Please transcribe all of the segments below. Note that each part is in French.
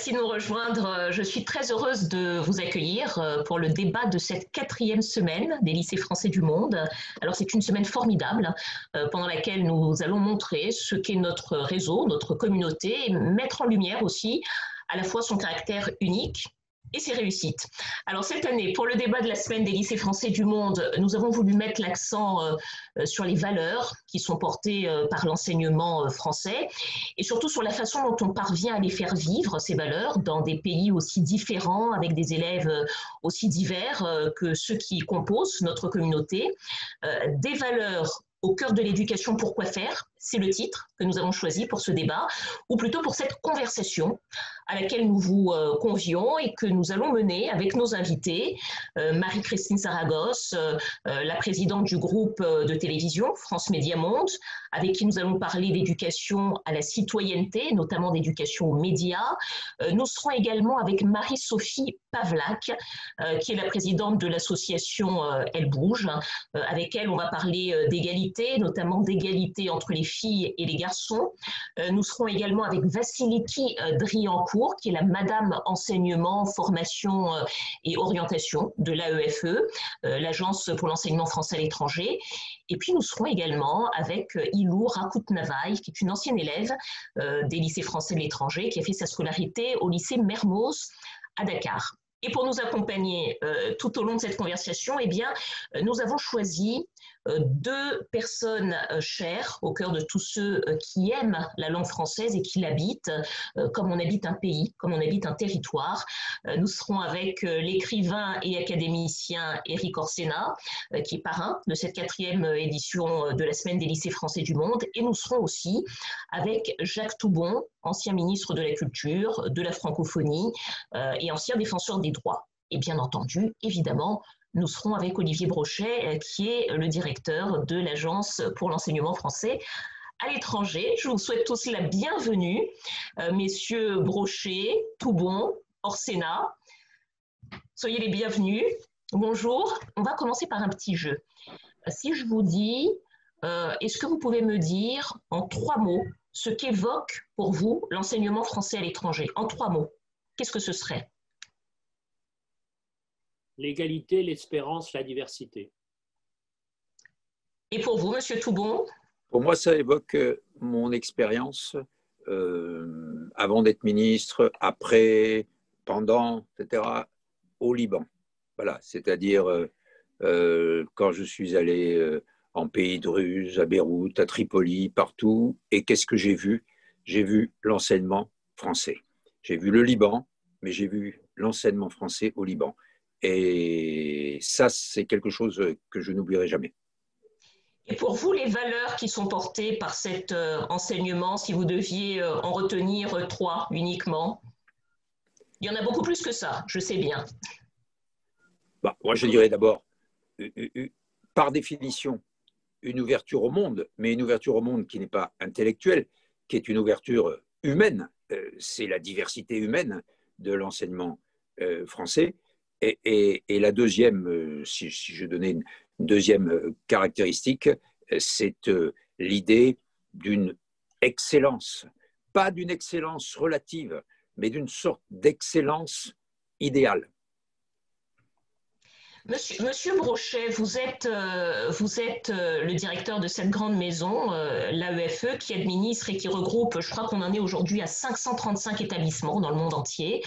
Merci de nous rejoindre. Je suis très heureuse de vous accueillir pour le débat de cette 4e semaine des lycées français du monde. Alors c'est une semaine formidable pendant laquelle nous allons montrer ce qu'est notre réseau, notre communauté, et mettre en lumière aussi à la fois son caractère unique et ses réussites. Alors cette année, pour le débat de la semaine des lycées français du monde, nous avons voulu mettre l'accent sur les valeurs qui sont portées par l'enseignement français et surtout sur la façon dont on parvient à les faire vivre, ces valeurs, dans des pays aussi différents, avec des élèves aussi divers que ceux qui composent notre communauté. Des valeurs au cœur de l'éducation, pourquoi faire? C'est le titre que nous avons choisi pour ce débat, ou plutôt pour cette conversation à laquelle nous vous convions et que nous allons mener avec nos invités. Marie-Christine Saragosse, la présidente du groupe de télévision France Média Monde, avec qui nous allons parler d'éducation à la citoyenneté, notamment d'éducation aux médias. Nous serons également avec Marie-Sophie Pavlak, qui est la présidente de l'association Elle Bouge. Avec elle, on va parler d'égalité, notamment d'égalité entre les filles et les garçons. Nous serons également avec Vassiliki Driancourt, qui est la madame enseignement, formation et orientation de l'AEFE, l'Agence pour l'enseignement français à l'étranger. Et puis nous serons également avec Ilou Rakout-Navaï, qui est une ancienne élève des lycées français de l'étranger, qui a fait sa scolarité au lycée Mermoz à Dakar. Et pour nous accompagner tout au long de cette conversation, eh bien, nous avons choisi deux personnes chères au cœur de tous ceux qui aiment la langue française et qui l'habitent, comme on habite un pays, comme on habite un territoire. Nous serons avec l'écrivain et académicien Éric Orsena, qui est parrain de cette 4e édition de la Semaine des lycées français du monde. Et nous serons aussi avec Jacques Toubon, ancien ministre de la Culture, de la francophonie et ancien défenseur des droits. Et bien entendu, évidemment, nous serons avec Olivier Brochet, qui est le directeur de l'Agence pour l'enseignement français à l'étranger. Je vous souhaite tous la bienvenue, messieurs Brochet, Toubon, Orsena. Soyez les bienvenus. Bonjour. On va commencer par un petit jeu. Si je vous dis, est-ce que vous pouvez me dire en 3 mots ce qu'évoque pour vous l'enseignement français à l'étranger? En 3 mots, qu'est-ce que ce serait? L'égalité, l'espérance, la diversité. Et pour vous, monsieur Toubon? Pour moi, ça évoque mon expérience avant d'être ministre, après, pendant, etc., au Liban. Voilà, c'est-à-dire quand je suis allé en pays de Druze, à Beyrouth, à Tripoli, partout. Et qu'est-ce que j'ai vu? J'ai vu l'enseignement français. J'ai vu le Liban, mais j'ai vu l'enseignement français au Liban. Et ça, c'est quelque chose que je n'oublierai jamais. Et pour vous, les valeurs qui sont portées par cet enseignement, si vous deviez en retenir 3 uniquement? Il y en a beaucoup plus que ça, je sais bien. Moi, je dirais d'abord, par définition, une ouverture au monde, mais une ouverture au monde qui n'est pas intellectuelle, qui est une ouverture humaine. C'est la diversité humaine de l'enseignement français. Et la deuxième, si je donnais une deuxième caractéristique, c'est l'idée d'une excellence, pas d'une excellence relative, mais d'une sorte d'excellence idéale. Monsieur Brochet, vous êtes le directeur de cette grande maison, l'AEFE, qui administre et qui regroupe, je crois qu'on en est aujourd'hui à 535 établissements dans le monde entier.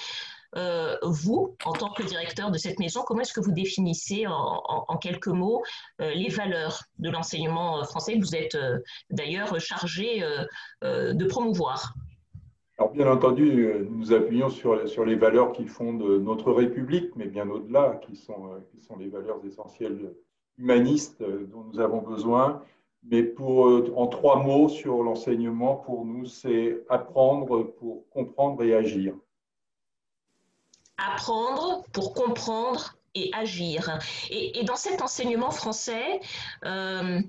Vous, en tant que directeur de cette maison, comment est-ce que vous définissez en quelques mots les valeurs de l'enseignement français que vous êtes d'ailleurs chargé de promouvoir? Alors, bien entendu, nous appuyons sur les valeurs qui fondent notre République, mais bien au-delà, qui sont les valeurs essentielles humanistes dont nous avons besoin. Mais en 3 mots sur l'enseignement, pour nous, c'est apprendre pour comprendre et agir. Apprendre pour comprendre et agir. Et dans cet enseignement français, vous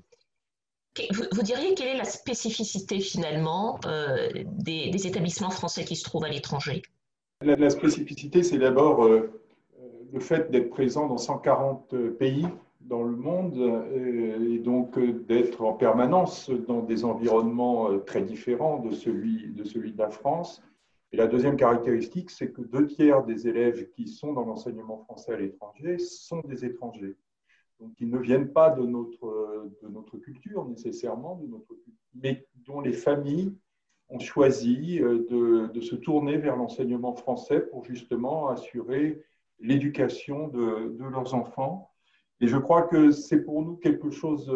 diriez quelle est la spécificité finalement des établissements français qui se trouvent à l'étranger? La spécificité, c'est d'abord le fait d'être présent dans 140 pays dans le monde et donc d'être en permanence dans des environnements très différents de celui de la France. Et la deuxième caractéristique, c'est que 2/3 des élèves qui sont dans l'enseignement français à l'étranger sont des étrangers. Donc, ils ne viennent pas de notre culture nécessairement, mais dont les familles ont choisi de se tourner vers l'enseignement français pour justement assurer l'éducation de leurs enfants. Et je crois que c'est pour nous quelque chose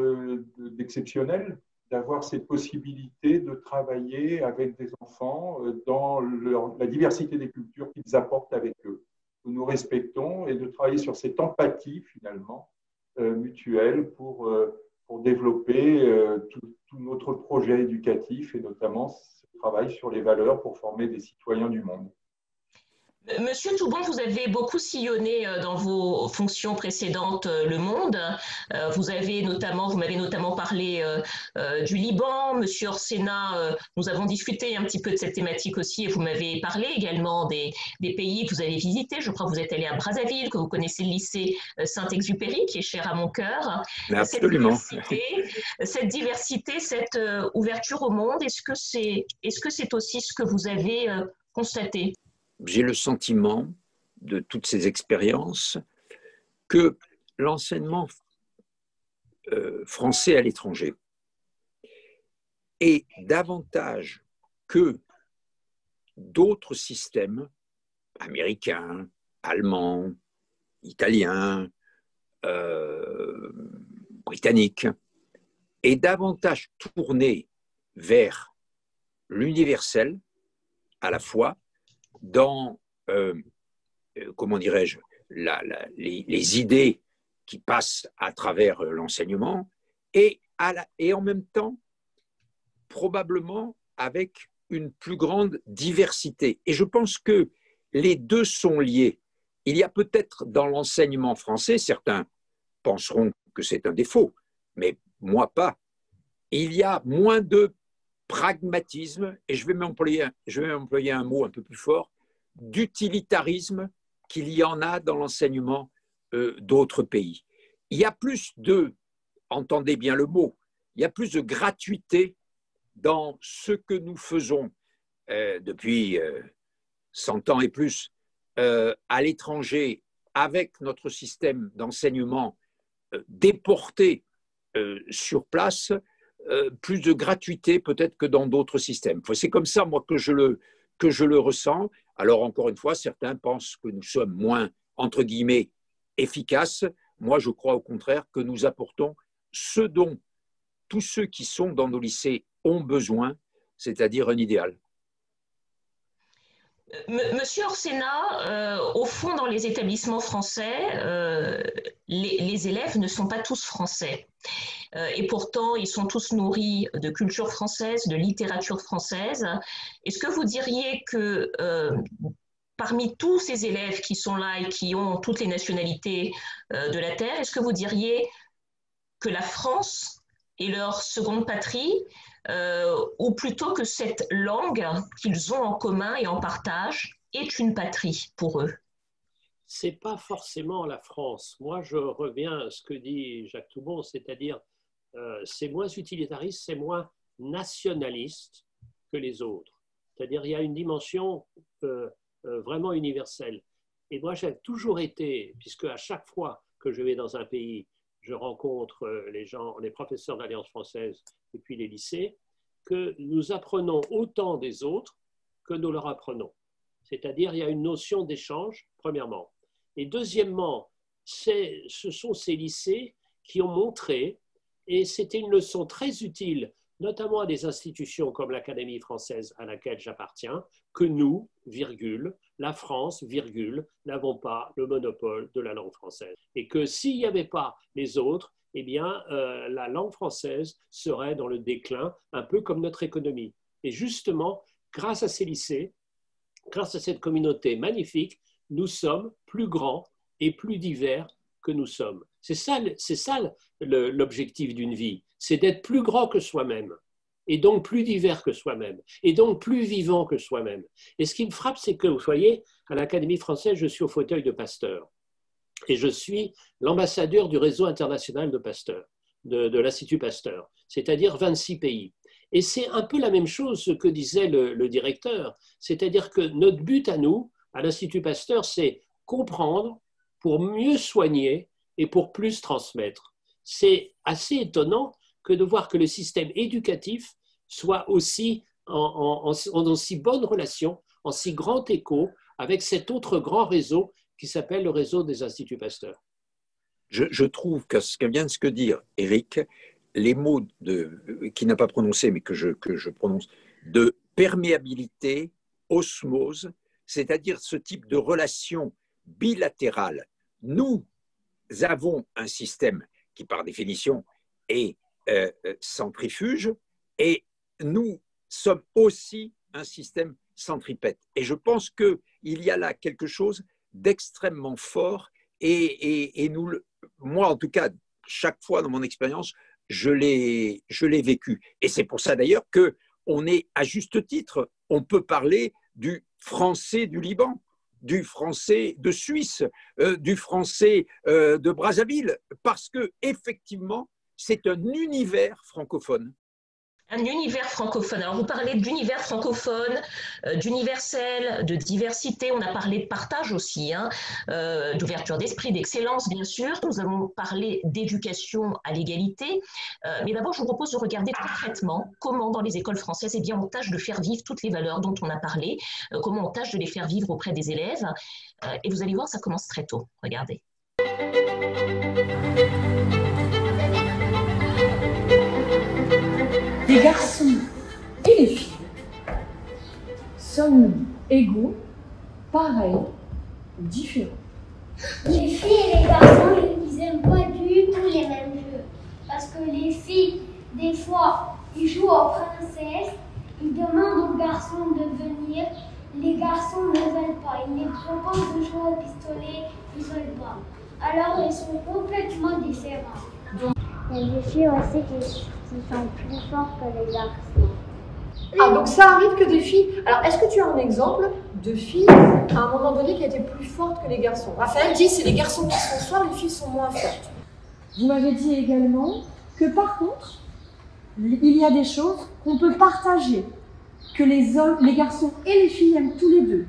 d'exceptionnel d'avoir cette possibilité de travailler avec des enfants dans la diversité des cultures qu'ils apportent avec eux, que nous respectons, et de travailler sur cette empathie finalement mutuelle pour développer tout notre projet éducatif et notamment ce travail sur les valeurs pour former des citoyens du monde. Monsieur Toubon, vous avez beaucoup sillonné dans vos fonctions précédentes le monde. Vous m'avez notamment parlé du Liban. Monsieur Orsena, nous avons discuté un petit peu de cette thématique aussi et vous m'avez parlé également des pays que vous avez visités. Je crois que vous êtes allé à Brazzaville, que vous connaissez le lycée Saint-Exupéry, qui est cher à mon cœur. Absolument. Cette diversité, cette ouverture au monde, est-ce que c'est aussi ce que vous avez constaté? J'ai le sentiment de toutes ces expériences que l'enseignement français à l'étranger est davantage que d'autres systèmes américains, allemands, italiens, britanniques, est davantage tourné vers l'universel à la fois dans, comment dirais-je, les idées qui passent à travers l'enseignement et en même temps, probablement avec une plus grande diversité. Et je pense que les deux sont liés. Il y a peut-être dans l'enseignement français, certains penseront que c'est un défaut, mais moi pas. Il y a moins de pragmatisme, et je vais employer un mot un peu plus fort, d'utilitarisme qu'il y en a dans l'enseignement d'autres pays. Il y a plus entendez bien le mot, il y a plus de gratuité dans ce que nous faisons depuis 100 ans et plus à l'étranger avec notre système d'enseignement déporté sur place, plus de gratuité peut-être que dans d'autres systèmes. C'est comme ça, moi, que je le ressens. Alors, encore une fois, certains pensent que nous sommes moins, entre guillemets, efficaces. Moi, je crois au contraire que nous apportons ce dont tous ceux qui sont dans nos lycées ont besoin, c'est-à-dire un idéal. Monsieur Orsena, au fond, dans les établissements français, les élèves ne sont pas tous français. Et pourtant, ils sont tous nourris de culture française, de littérature française. Est-ce que vous diriez que parmi tous ces élèves qui sont là et qui ont toutes les nationalités de la Terre, est-ce que vous diriez que la France est leur seconde patrie, ou plutôt que cette langue qu'ils ont en commun et en partage est une patrie pour eux? Ce n'est pas forcément la France. Moi, je reviens à ce que dit Jacques Toubon, c'est-à-dire c'est moins utilitariste, c'est moins nationaliste que les autres. C'est-à-dire il y a une dimension vraiment universelle. Et moi, j'ai toujours été, puisque à chaque fois que je vais dans un pays, je rencontre les professeurs d'Alliance française et puis les lycées, que nous apprenons autant des autres que nous leur apprenons. C'est-à-dire il y a une notion d'échange, premièrement. Et deuxièmement, ce sont ces lycées qui ont montré, et c'était une leçon très utile, notamment à des institutions comme l'Académie française à laquelle j'appartiens, que nous, virgule, la France, virgule, n'avons pas le monopole de la langue française. Et que s'il n'y avait pas les autres, eh bien, la langue française serait dans le déclin, un peu comme notre économie. Et justement, grâce à ces lycées, grâce à cette communauté magnifique, nous sommes plus grands et plus divers que nous sommes. C'est ça l'objectif d'une vie, c'est d'être plus grand que soi-même, et donc plus divers que soi-même, et donc plus vivant que soi-même. Et ce qui me frappe, c'est que, vous voyez, à l'Académie française, je suis au fauteuil de Pasteur, et je suis l'ambassadeur du réseau international de Pasteur, de l'Institut Pasteur, c'est-à-dire 26 pays. Et c'est un peu la même chose ce que disait le directeur, c'est-à-dire que notre but à nous, à l'Institut Pasteur, c'est comprendre pour mieux soigner et pour plus transmettre. C'est assez étonnant que de voir que le système éducatif soit aussi en si bonne relation, en si grand écho avec cet autre grand réseau qui s'appelle le réseau des Instituts Pasteur. Je trouve que ce que vient de se dire Éric, les mots qu'il n'a pas prononcés, mais que je prononce, de perméabilité, osmose, c'est-à-dire ce type de relation bilatérale. Nous avons un système qui, par définition, est centrifuge, et nous sommes aussi un système centripète. Et je pense qu'il y a là quelque chose d'extrêmement fort, et moi, en tout cas, chaque fois dans mon expérience, je l'ai vécu. Et c'est pour ça d'ailleurs qu'on est, à juste titre, on peut parler du français du Liban, du français de Suisse, du français de Brazzaville, parce que effectivement, c'est un univers francophone. Un univers francophone. Alors, vous parlez d'univers francophone, d'universel, de diversité. On a parlé de partage aussi, hein, d'ouverture d'esprit, d'excellence, bien sûr. Nous allons parler d'éducation à l'égalité. Mais d'abord, je vous propose de regarder concrètement comment, dans les écoles françaises, eh bien, on tâche de faire vivre toutes les valeurs dont on a parlé, comment on tâche de les faire vivre auprès des élèves. Et vous allez voir, ça commence très tôt. Regardez. Les garçons et les filles sont égaux, pareils, différents. Les filles et les garçons, ils n'aiment pas du tout les mêmes jeux. Parce que les filles, des fois, ils jouent aux princesses, ils demandent aux garçons de venir, les garçons ne veulent pas. Ils les proposent de jouer au pistolet, ils ne veulent pas. Alors, ils sont complètement différents. Il y a des filles aussi qui sont plus fortes que les garçons. Ah, donc ça arrive que des filles... Alors, est-ce que tu as un exemple de filles, à un moment donné, qui étaient plus fortes que les garçons? Raphaël dit, c'est les garçons qui sont forts, les filles sont moins fortes. Vous m'avez dit également que, par contre, il y a des choses qu'on peut partager, que les hommes, les garçons et les filles aiment tous les deux.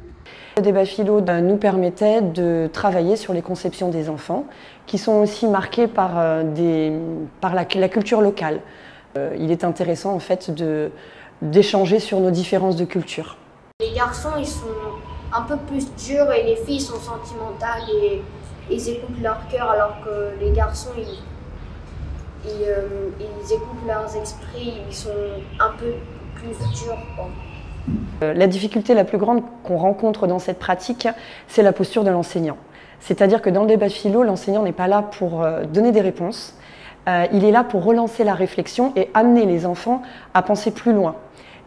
Le débat philo nous permettait de travailler sur les conceptions des enfants, qui sont aussi marquées par la culture locale. Il est intéressant en fait d'échanger sur nos différences de culture. Les garçons, ils sont un peu plus durs et les filles sont sentimentales et ils écoutent leur cœur, alors que les garçons, ils écoutent leurs esprits, ils sont un peu plus durs, quoi. La difficulté la plus grande qu'on rencontre dans cette pratique, c'est la posture de l'enseignant. C'est-à-dire que dans le débat philo, l'enseignant n'est pas là pour donner des réponses, il est là pour relancer la réflexion et amener les enfants à penser plus loin.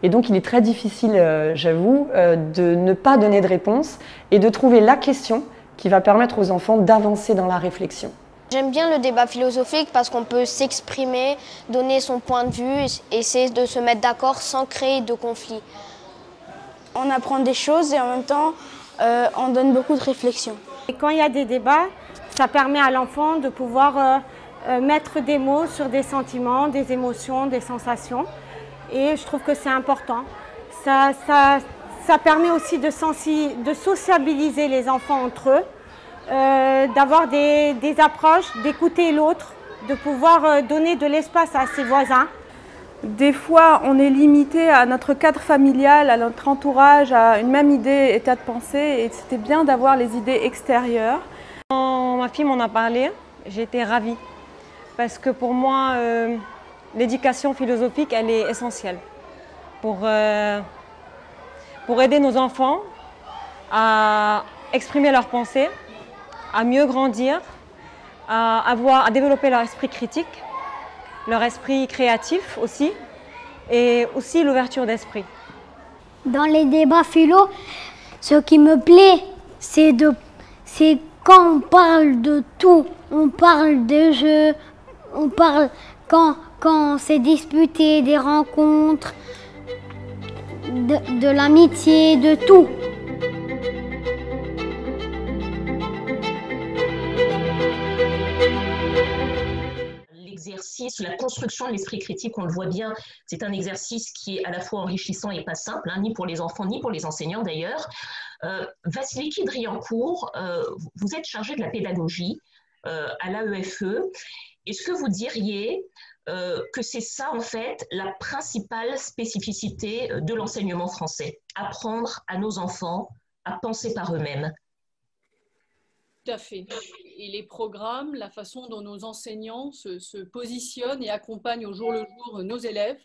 Et donc il est très difficile, j'avoue, de ne pas donner de réponse et de trouver la question qui va permettre aux enfants d'avancer dans la réflexion. J'aime bien le débat philosophique parce qu'on peut s'exprimer, donner son point de vue, essayer de se mettre d'accord sans créer de conflit. On apprend des choses et en même temps, on donne beaucoup de réflexion. Et quand il y a des débats, ça permet à l'enfant de pouvoir mettre des mots sur des sentiments, des émotions, des sensations. Et je trouve que c'est important. Ça permet aussi de sociabiliser les enfants entre eux, d'avoir des approches, d'écouter l'autre, de pouvoir donner de l'espace à ses voisins. Des fois, on est limité à notre cadre familial, à notre entourage, à une même idée, état de pensée, et c'était bien d'avoir les idées extérieures. Quand ma fille m'en a parlé, j'ai été ravie, parce que pour moi, l'éducation philosophique, elle est essentielle pour aider nos enfants à exprimer leurs pensées, à mieux grandir, à développer leur esprit critique, leur esprit créatif aussi, et aussi l'ouverture d'esprit. Dans les débats philo, ce qui me plaît, c'est quand on parle de tout. On parle de jeux, on parle quand on s'est disputé, des rencontres, de l'amitié, de tout. L'exercice exercice, la construction de l'esprit critique, on le voit bien, c'est un exercice qui est à la fois enrichissant et pas simple, hein, ni pour les enfants, ni pour les enseignants d'ailleurs. Vasiliki Driancourt, vous êtes chargé de la pédagogie à l'AEFE. Est-ce que vous diriez que c'est ça, en fait, la principale spécificité de l'enseignement français, apprendre à nos enfants à penser par eux-mêmes? Tout à fait. Et les programmes, la façon dont nos enseignants se positionnent et accompagnent au jour le jour nos élèves,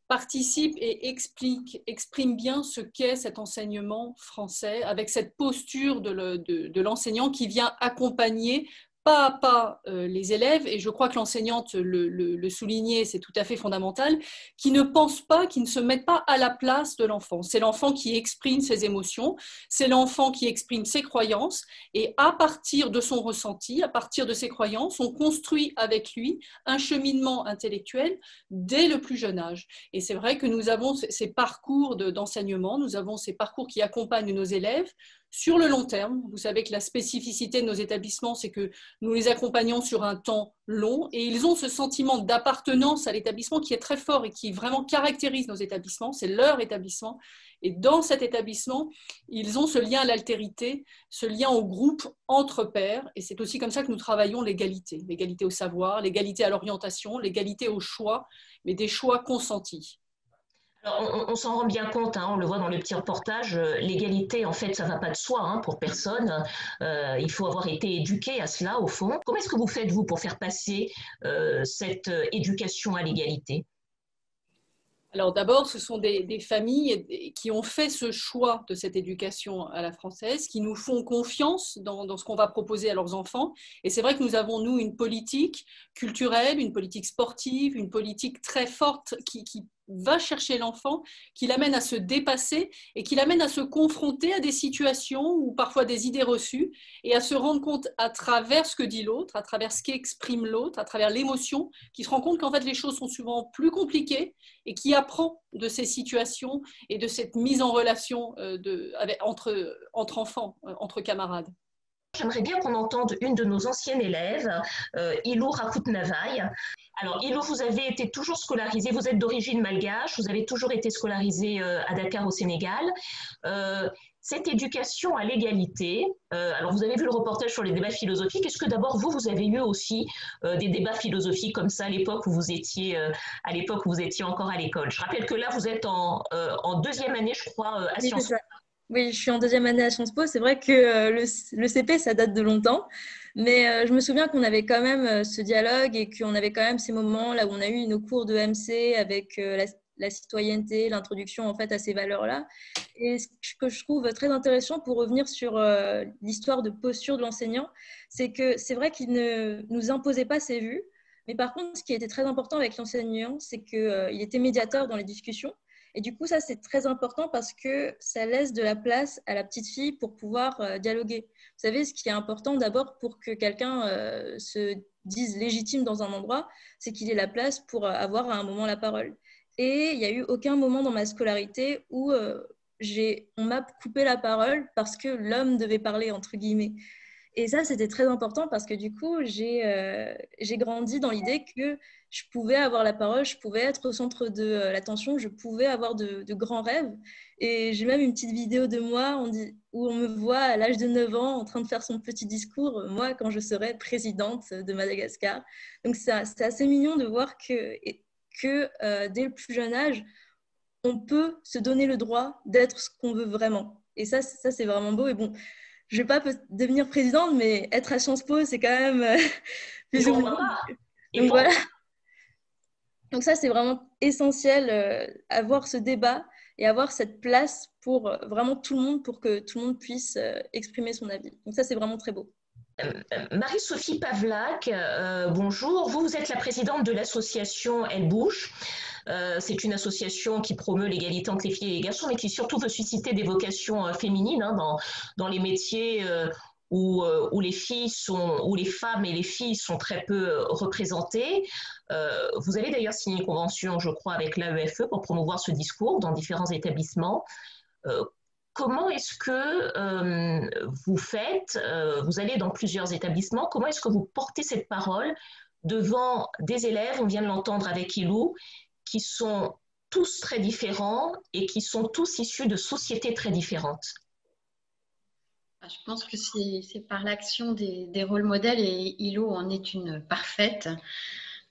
participent et expriment bien ce qu'est cet enseignement français, avec cette posture de l'enseignant qui vient accompagner pas à pas les élèves, et je crois que l'enseignante le soulignait, c'est tout à fait fondamental, qui ne pensent pas, qui ne se mettent pas à la place de l'enfant. C'est l'enfant qui exprime ses émotions, c'est l'enfant qui exprime ses croyances, et à partir de son ressenti, à partir de ses croyances, on construit avec lui un cheminement intellectuel dès le plus jeune âge. Et c'est vrai que nous avons ces parcours d'enseignement, nous avons ces parcours qui accompagnent nos élèves sur le long terme. Vous savez que la spécificité de nos établissements, c'est que nous les accompagnons sur un temps long et ils ont ce sentiment d'appartenance à l'établissement qui est très fort et qui vraiment caractérise nos établissements, c'est leur établissement. Et dans cet établissement, ils ont ce lien à l'altérité, ce lien au groupe entre pairs, et c'est aussi comme ça que nous travaillons l'égalité au savoir, l'égalité à l'orientation, l'égalité au choix, mais des choix consentis. Alors, on s'en rend bien compte, hein, on le voit dans le petit reportage, l'égalité, en fait, ça ne va pas de soi hein, pour personne. Il faut avoir été éduqué à cela, au fond. Comment est-ce que vous faites, vous, pour faire passer cette éducation à l'égalité? Alors d'abord, ce sont des familles qui ont fait ce choix de cette éducation à la française, qui nous font confiance dans ce qu'on va proposer à leurs enfants. Et c'est vrai que nous avons, nous, une politique culturelle, une politique sportive, une politique très forte qui va chercher l'enfant, qui l'amène à se dépasser et qui l'amène à se confronter à des situations ou parfois des idées reçues et à se rendre compte à travers ce que dit l'autre, à travers ce qu'exprime l'autre, à travers l'émotion, qui se rend compte qu'en fait les choses sont souvent plus compliquées et qui apprend de ces situations et de cette mise en relation entre enfants, entre camarades. J'aimerais bien qu'on entende une de nos anciennes élèves, Ilou Rakhout-Navaï. Alors, Ilou, vous avez été toujours scolarisée, vous êtes d'origine malgache, vous avez toujours été scolarisée à Dakar au Sénégal. Cette éducation à l'égalité, alors vous avez vu le reportage sur les débats philosophiques, est-ce que d'abord vous avez eu aussi des débats philosophiques comme ça à l'époque où vous étiez encore à l'école? Je rappelle que là, vous êtes en deuxième année, je crois, à Sciences Po. Oui, je suis en deuxième année à Sciences Po. C'est vrai que le CP, ça date de longtemps. Mais je me souviens qu'on avait quand même ce dialogue et qu'on avait quand même ces moments là où on a eu nos cours de MC avec la citoyenneté, l'introduction en fait à ces valeurs-là. Et ce que je trouve très intéressant pour revenir sur l'histoire de posture de l'enseignant, c'est que c'est vrai qu'il ne nous imposait pas ses vues. Mais par contre, ce qui était très important avec l'enseignant, c'est qu'il était médiateur dans les discussions. Et du coup, ça, c'est très important parce que ça laisse de la place à la petite fille pour pouvoir dialoguer. Vous savez, ce qui est important d'abord pour que quelqu'un se dise légitime dans un endroit, c'est qu'il ait la place pour avoir à un moment la parole. Et il n'y a eu aucun moment dans ma scolarité où on m'a coupé la parole parce que l'homme devait parler, entre guillemets. Et ça, c'était très important parce que du coup, j'ai grandi dans l'idée que je pouvais avoir la parole, je pouvais être au centre de l'attention, je pouvais avoir de grands rêves. Et j'ai même une petite vidéo de moi où on me voit à l'âge de 9 ans en train de faire son petit discours, moi, quand je serai présidente de Madagascar. Donc, c'est assez mignon de voir que dès le plus jeune âge, on peut se donner le droit d'être ce qu'on veut vraiment. Et ça c'est vraiment beau. Et bon, je ne vais pas devenir présidente, mais être à Sciences Po, c'est quand même plus ou moins. Donc voilà. Donc ça, c'est vraiment essentiel, avoir ce débat et avoir cette place pour vraiment tout le monde, pour que tout le monde puisse exprimer son avis. Donc ça, c'est vraiment très beau. Marie-Sophie Pavlak, bonjour. Vous êtes la présidente de l'association Elle Bouge. C'est une association qui promeut l'égalité entre les filles et les garçons, mais qui surtout veut susciter des vocations féminines dans les métiers où les femmes et les filles sont très peu représentées. Vous avez d'ailleurs signé une convention, je crois, avec l'AEFE pour promouvoir ce discours dans différents établissements. Comment est-ce que vous faites, vous allez dans plusieurs établissements, comment est-ce que vous portez cette parole devant des élèves, on vient de l'entendre avec Ilou, qui sont tous très différents et qui sont tous issus de sociétés très différentes. Je pense que c'est par l'action des rôles modèles, et Ilou en est une parfaite.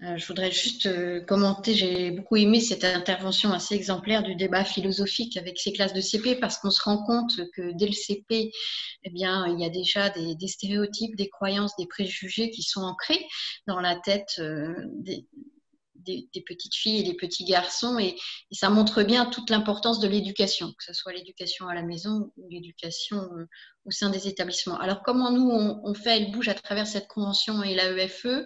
Je voudrais juste commenter, j'ai beaucoup aimé cette intervention assez exemplaire du débat philosophique avec ces classes de CP, parce qu'on se rend compte que dès le CP, eh bien, il y a déjà des stéréotypes, des croyances, des préjugés qui sont ancrés dans la tête des petites filles et des petits garçons, et ça montre bien toute l'importance de l'éducation, que ce soit l'éducation à la maison ou l'éducation au sein des établissements. Alors comment nous on fait, elle bouge à travers cette convention et l'AEFE.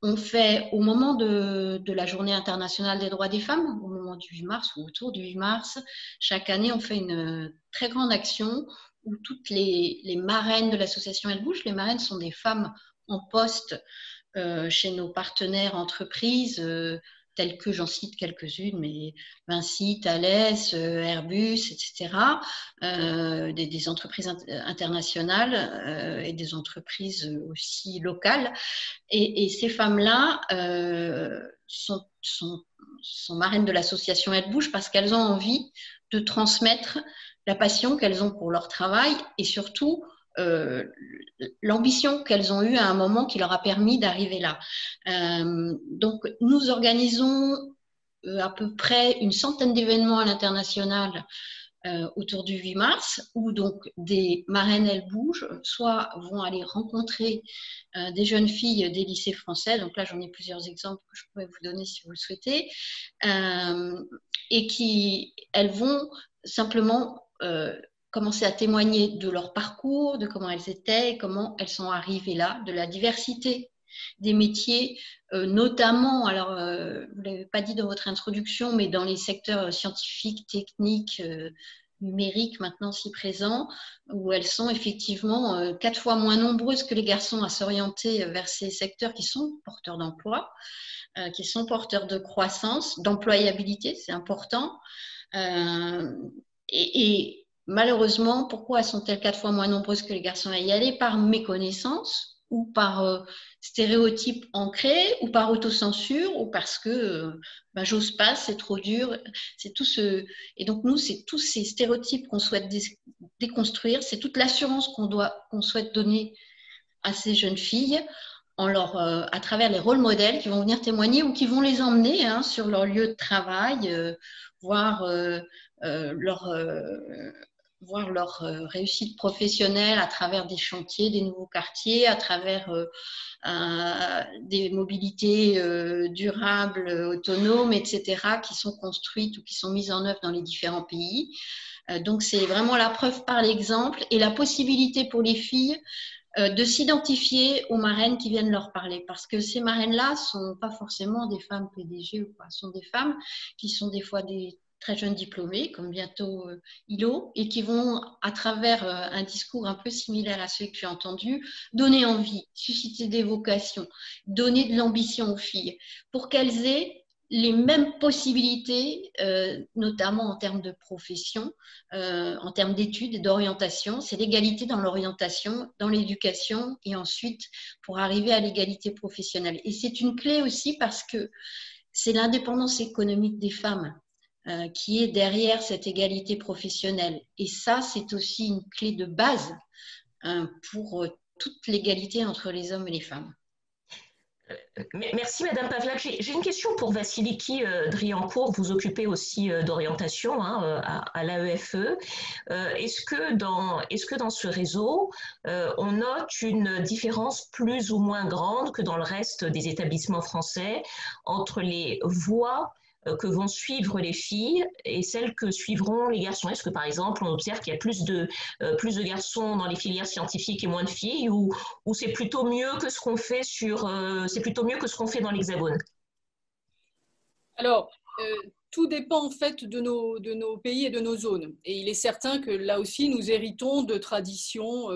On fait au moment de la Journée internationale des droits des femmes, au moment du 8 mars ou autour du 8 mars, chaque année on fait une très grande action où toutes les marraines de l'association Elle Bouge, les marraines sont des femmes en poste chez nos partenaires entreprises, telles que, j'en cite quelques-unes, mais Vinci, Thales, Airbus, etc., des entreprises internationales et des entreprises aussi locales. Et ces femmes-là sont marraines de l'association Elle Bouge parce qu'elles ont envie de transmettre la passion qu'elles ont pour leur travail et surtout l'ambition qu'elles ont eue à un moment qui leur a permis d'arriver là. Donc, nous organisons à peu près une centaine d'événements à l'international autour du 8 mars, où donc des marraines Elle Bouge soit vont aller rencontrer des jeunes filles des lycées français, donc là j'en ai plusieurs exemples que je pourrais vous donner si vous le souhaitez, et elles vont simplement commencer à témoigner de leur parcours, de comment elles étaient, comment elles sont arrivées là, de la diversité des métiers, notamment, alors vous ne l'avez pas dit dans votre introduction, mais dans les secteurs scientifiques, techniques, numériques maintenant si présents, où elles sont effectivement 4 fois moins nombreuses que les garçons à s'orienter vers ces secteurs qui sont porteurs d'emploi, qui sont porteurs de croissance, d'employabilité, c'est important. Et malheureusement, pourquoi sont-elles 4 fois moins nombreuses que les garçons à y aller? Par méconnaissance ou par stéréotypes ancrés ou par autocensure ou parce que j'ose pas, c'est trop dur. C'est tout Et donc nous, c'est tous ces stéréotypes qu'on souhaite déconstruire, c'est toute l'assurance qu'on souhaite donner à ces jeunes filles à travers les rôles modèles qui vont venir témoigner ou qui vont les emmener sur leur lieu de travail, voir leur réussite professionnelle à travers des chantiers, des nouveaux quartiers, à travers des mobilités durables, autonomes, etc., qui sont construites ou qui sont mises en œuvre dans les différents pays. Donc, c'est vraiment la preuve par l'exemple et la possibilité pour les filles de s'identifier aux marraines qui viennent leur parler. Parce que ces marraines-là ne sont pas forcément des femmes PDG ou quoi, sont des femmes qui sont des fois des très jeunes diplômés, comme bientôt Ilo, et qui vont, à travers un discours un peu similaire à celui que j'ai entendu, donner envie, susciter des vocations, donner de l'ambition aux filles, pour qu'elles aient les mêmes possibilités, notamment en termes de profession, en termes d'études et d'orientation. C'est l'égalité dans l'orientation, dans l'éducation, et ensuite pour arriver à l'égalité professionnelle. Et c'est une clé aussi parce que c'est l'indépendance économique des femmes qui est derrière cette égalité professionnelle. Et ça, c'est aussi une clé de base pour toute l'égalité entre les hommes et les femmes. Merci Madame Pavlak. J'ai une question pour Vassiliki Driancourt. Vous occupez aussi d'orientation à l'AEFE. Est-ce que dans ce réseau, on note une différence plus ou moins grande que dans le reste des établissements français entre les voies que vont suivre les filles et celles que suivront les garçons? Est-ce que par exemple on observe qu'il y a plus de garçons dans les filières scientifiques et moins de filles, ou c'est plutôt mieux que ce qu'on fait dans l'Hexagone? Alors, tout dépend en fait de nos pays et de nos zones. Et il est certain que là aussi, nous héritons de traditions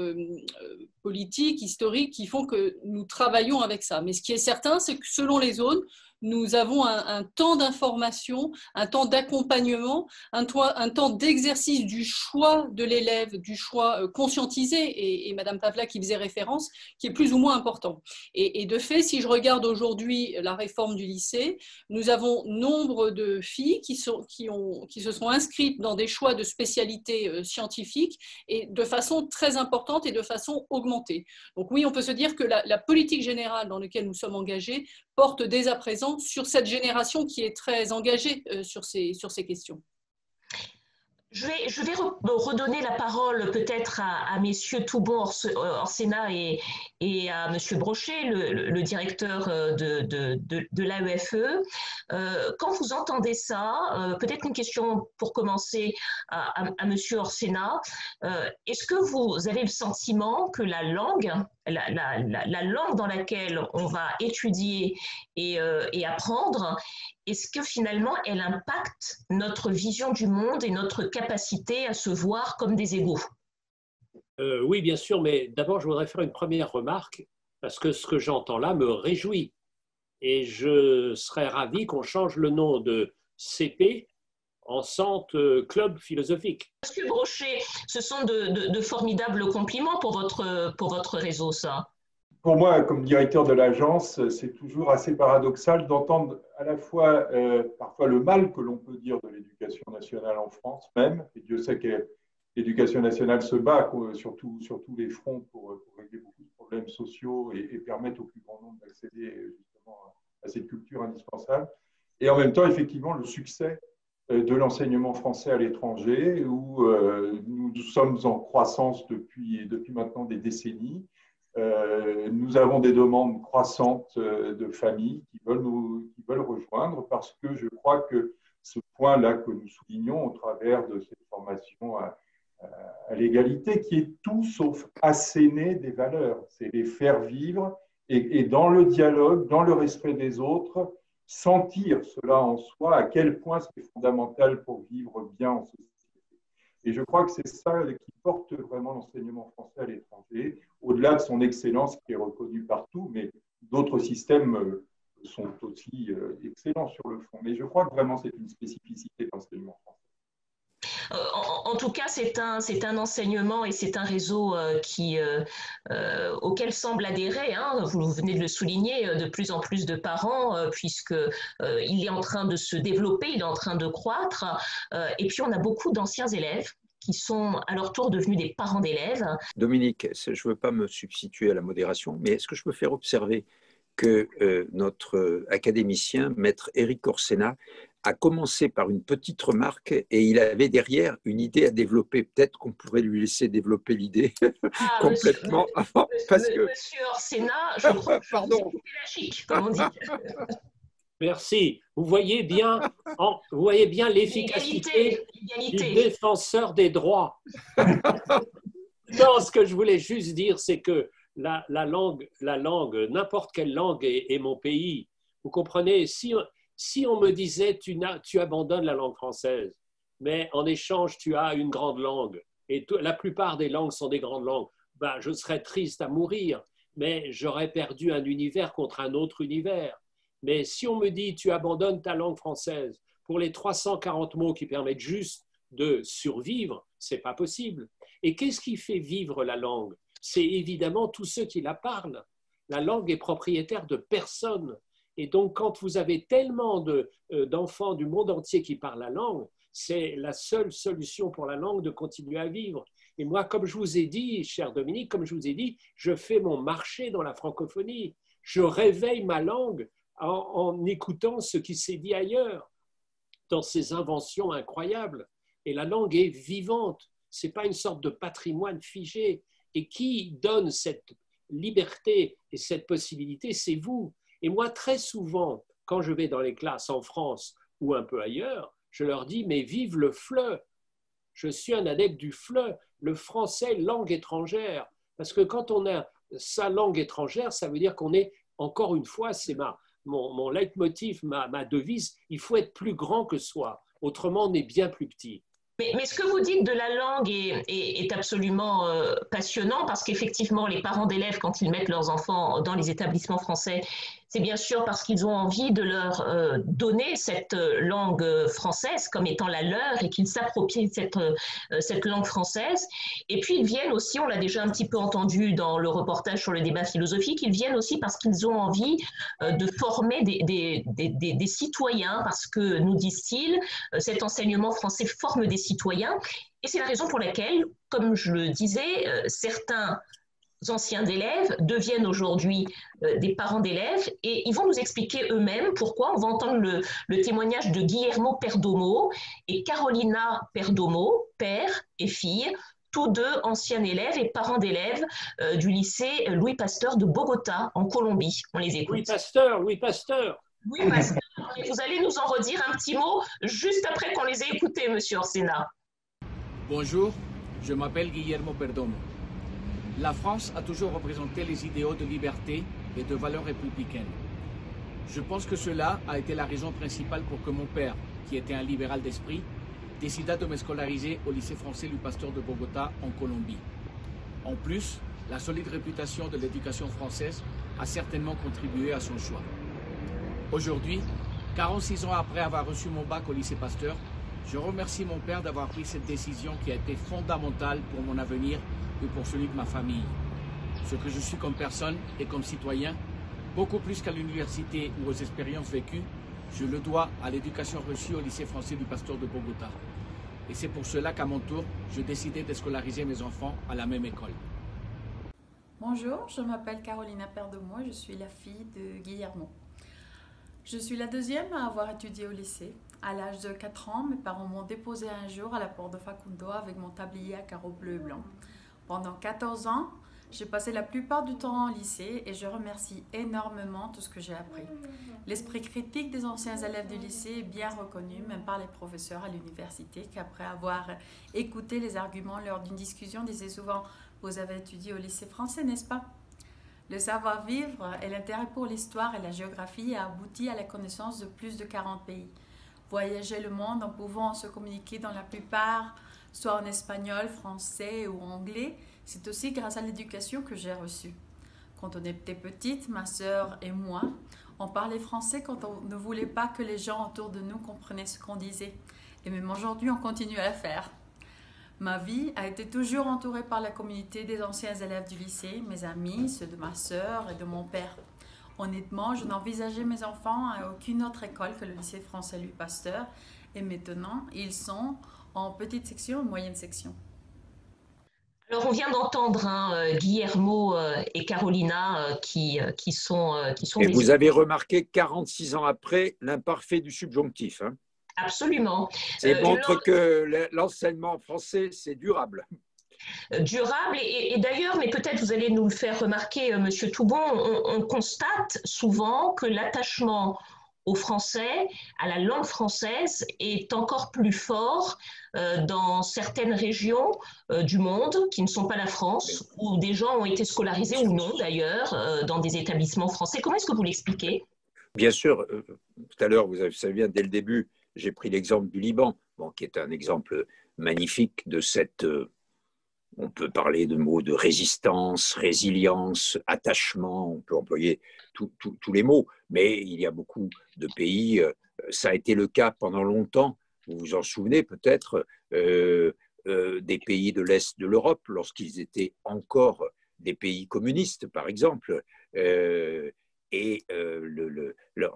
politiques, historiques, qui font que nous travaillons avec ça. Mais ce qui est certain, c'est que selon les zones, nous avons un temps d'information, un temps d'accompagnement, un temps d'exercice du choix de l'élève, du choix conscientisé, et Madame Pavla qui faisait référence, qui est plus ou moins important. Et de fait, si je regarde aujourd'hui la réforme du lycée, nous avons nombre de filles qui se sont inscrites dans des choix de spécialités scientifiques, et de façon très importante et de façon augmentée. Donc oui, on peut se dire que la politique générale dans laquelle nous sommes engagés porte dès à présent sur cette génération qui est très engagée sur ces questions. Je vais redonner la parole peut-être à messieurs Toubon, Orsena et à monsieur Brochet, le directeur de l'AEFE. Quand vous entendez ça, peut-être une question pour commencer à monsieur Orsena. Est-ce que vous avez le sentiment que la langue dans laquelle on va étudier et apprendre, est-ce que finalement elle impacte notre vision du monde et notre capacité à se voir comme des égaux? Oui, bien sûr, mais d'abord je voudrais faire une première remarque, parce que ce que j'entends là me réjouit. Et je serais ravi qu'on change le nom de CP en centre club philosophique. Monsieur Brochet, ce sont de formidables compliments pour votre réseau, ça. Pour moi, comme directeur de l'agence, c'est toujours assez paradoxal d'entendre à la fois parfois le mal que l'on peut dire de l'éducation nationale en France même, et Dieu sait que l'éducation nationale se bat sur tous les fronts pour régler beaucoup de problèmes sociaux et permettre au plus grand nombre d'accéder justement à cette culture indispensable. Et en même temps, effectivement, le succès de l'enseignement français à l'étranger, où nous sommes en croissance depuis maintenant des décennies. Nous avons des demandes croissantes de familles qui veulent rejoindre, parce que je crois que ce point-là que nous soulignons au travers de cette formation à l'égalité, qui est tout sauf asséner des valeurs, c'est les faire vivre et dans le dialogue, dans le respect des autres, sentir cela en soi, à quel point c'est fondamental pour vivre bien en société. Et je crois que c'est ça qui porte vraiment l'enseignement français à l'étranger, au-delà de son excellence qui est reconnue partout, mais d'autres systèmes sont aussi excellents sur le fond. Mais je crois que vraiment c'est une spécificité de l'enseignement français. En tout cas, c'est un enseignement et c'est un réseau auquel semble adhérer, vous venez de le souligner, de plus en plus de parents, puisqu'il est en train de se développer, il est en train de croître. Et puis, on a beaucoup d'anciens élèves qui sont à leur tour devenus des parents d'élèves. Dominique, je ne veux pas me substituer à la modération, mais est-ce que je peux faire observer que notre académicien, maître Éric Orsena, a commencé par une petite remarque et il avait derrière une idée à développer. Peut-être qu'on pourrait lui laisser développer l'idée complètement avant. Monsieur Orsena, je crois que pardon. C'est pédagogique, comme on dit. Merci. Vous voyez bien l'efficacité du défenseur des droits. Non, ce que je voulais juste dire, c'est que la langue, n'importe quelle langue est mon pays. Vous comprenez, si on me disait tu abandonnes la langue française, mais en échange tu as une grande langue, et la plupart des langues sont des grandes langues, je serais triste à mourir, mais j'aurais perdu un univers contre un autre univers. Mais si on me dit tu abandonnes ta langue française pour les 340 mots qui permettent juste de survivre, c'est pas possible. Et qu'est-ce qui fait vivre la langue? C'est évidemment tous ceux qui la parlent. La langue est propriétaire de personne. Et donc, quand vous avez tellement d'enfants du monde entier qui parlent la langue, c'est la seule solution pour la langue de continuer à vivre. Et moi, comme je vous ai dit, cher Dominique, comme je vous ai dit, je fais mon marché dans la francophonie. Je réveille ma langue en écoutant ce qui s'est dit ailleurs, dans ces inventions incroyables. Et la langue est vivante. Ce n'est pas une sorte de patrimoine figé. Et qui donne cette liberté et cette possibilité, c'est vous. Et moi, très souvent, quand je vais dans les classes en France ou un peu ailleurs, je leur dis, mais vive le FLE. Je suis un adepte du FLE, le français langue étrangère. Parce que quand on a sa langue étrangère, ça veut dire qu'on est, encore une fois, c'est mon leitmotiv, ma devise, il faut être plus grand que soi. Autrement, on est bien plus petit. Mais ce que vous dites de la langue est absolument passionnant parce qu'effectivement, les parents d'élèves, quand ils mettent leurs enfants dans les établissements français, c'est bien sûr parce qu'ils ont envie de leur donner cette langue française comme étant la leur et qu'ils s'approprient cette langue française. Et puis, ils viennent aussi, on l'a déjà un petit peu entendu dans le reportage sur le débat philosophique, ils viennent aussi parce qu'ils ont envie de former des citoyens, parce que, nous disent-ils, cet enseignement français forme des citoyens. Et c'est la raison pour laquelle, comme je le disais, certains anciens d'élèves deviennent aujourd'hui des parents d'élèves et ils vont nous expliquer eux-mêmes pourquoi. On va entendre le témoignage de Guillermo Perdomo et Carolina Perdomo, père et fille, tous deux anciens élèves et parents d'élèves du lycée Louis Pasteur de Bogota, en Colombie. On les écoute. Louis Pasteur, Louis Pasteur. Louis Pasteur. Et vous allez nous en redire un petit mot juste après qu'on les ait écoutés, monsieur Orsena. Bonjour, je m'appelle Guillermo Perdomo. La France a toujours représenté les idéaux de liberté et de valeurs républicaines. Je pense que cela a été la raison principale pour que mon père, qui était un libéral d'esprit, décida de me scolariser au lycée français Louis Pasteur de Bogota en Colombie. En plus, la solide réputation de l'éducation française a certainement contribué à son choix. Aujourd'hui, 46 ans après avoir reçu mon bac au lycée Pasteur, je remercie mon père d'avoir pris cette décision qui a été fondamentale pour mon avenir et pour celui de ma famille. Ce que je suis comme personne et comme citoyen, beaucoup plus qu'à l'université ou aux expériences vécues, je le dois à l'éducation reçue au lycée français du Pasteur de Bogota. Et c'est pour cela qu'à mon tour, je décidai de scolariser mes enfants à la même école. Bonjour, je m'appelle Carolina Perdomo, je suis la fille de Guillermo. Je suis la deuxième à avoir étudié au lycée. À l'âge de 4 ans, mes parents m'ont déposé un jour à la porte de Facundo avec mon tablier à carreaux bleus et blancs. Pendant 14 ans, j'ai passé la plupart du temps au lycée et je remercie énormément tout ce que j'ai appris. L'esprit critique des anciens élèves du lycée est bien reconnu, même par les professeurs à l'université, qu'après avoir écouté les arguments lors d'une discussion, disaient souvent « Vous avez étudié au lycée français, n'est-ce pas ?» Le savoir-vivre et l'intérêt pour l'histoire et la géographie a abouti à la connaissance de plus de 40 pays. Voyager le monde en pouvant se communiquer dans la plupart, soit en espagnol, français ou anglais, c'est aussi grâce à l'éducation que j'ai reçue. Quand on était petite, ma sœur et moi, on parlait français quand on ne voulait pas que les gens autour de nous comprenaient ce qu'on disait. Et même aujourd'hui, on continue à le faire. Ma vie a été toujours entourée par la communauté des anciens élèves du lycée, mes amis, ceux de ma sœur et de mon père. Honnêtement, je n'envisageais mes enfants à aucune autre école que le lycée français Louis Pasteur. Et maintenant, ils sont en petite section ou moyenne section. Alors, on vient d'entendre Guillermo et Carolina qui sont Et vous avez remarqué, 46 ans après, l'imparfait du subjonctif. Hein. Absolument. Ça montre que l'enseignement français, c'est durable. Durable et d'ailleurs, mais peut-être vous allez nous le faire remarquer, Monsieur Toubon, on constate souvent que l'attachement au français, à la langue française, est encore plus fort dans certaines régions du monde qui ne sont pas la France, où des gens ont été scolarisés ou non d'ailleurs dans des établissements français. Comment est-ce que vous l'expliquez? Bien sûr, tout à l'heure, vous savez bien, dès le début, j'ai pris l'exemple du Liban, qui est un exemple magnifique de cette... on peut parler de mots de résistance, résilience, attachement, on peut employer tous les mots, mais il y a beaucoup de pays, ça a été le cas pendant longtemps, vous vous en souvenez peut-être, des pays de l'Est de l'Europe, lorsqu'ils étaient encore des pays communistes, par exemple, et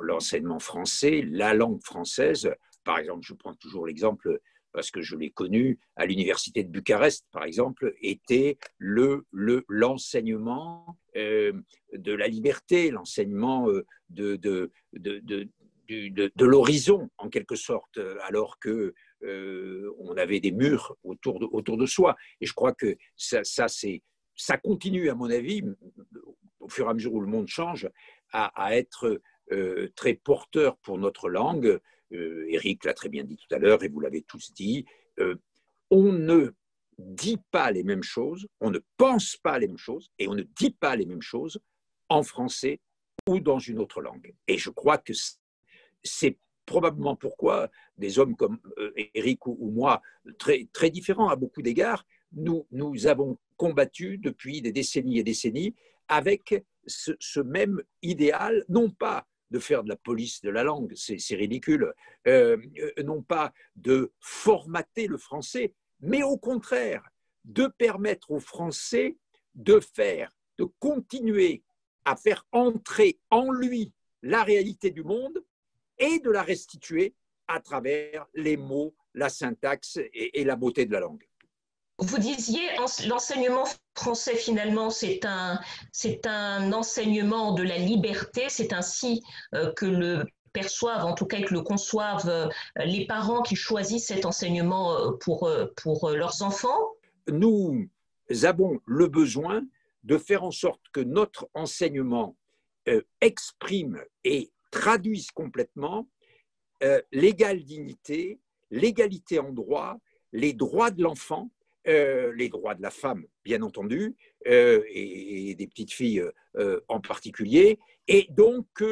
l'enseignement français, la langue française, par exemple, je prends toujours l'exemple parce que je l'ai connu, à l'université de Bucarest, par exemple, était l'enseignement de la liberté, l'enseignement de l'horizon, en quelque sorte, alors que on avait des murs autour de soi. Et je crois que ça continue, à mon avis, au fur et à mesure où le monde change, à être très porteur pour notre langue. Éric l'a très bien dit tout à l'heure et vous l'avez tous dit, on ne dit pas les mêmes choses, on ne pense pas les mêmes choses et on ne dit pas les mêmes choses en français ou dans une autre langue. Et je crois que c'est probablement pourquoi des hommes comme Éric ou moi, très, très différents à beaucoup d'égards, nous avons combattu depuis des décennies et décennies avec ce même idéal, non pas de faire de la police de la langue, c'est ridicule, non pas de formater le français, mais au contraire, de permettre aux Français de continuer à faire entrer en lui la réalité du monde et de la restituer à travers les mots, la syntaxe et la beauté de la langue. Vous disiez, l'enseignement français, finalement, c'est un enseignement de la liberté. C'est ainsi que le perçoivent, en tout cas que le conçoivent les parents qui choisissent cet enseignement pour leurs enfants. Nous avons le besoin de faire en sorte que notre enseignement exprime et traduise complètement l'égale dignité, l'égalité en droit, les droits de l'enfant, les droits de la femme, bien entendu, et des petites filles en particulier. Et donc,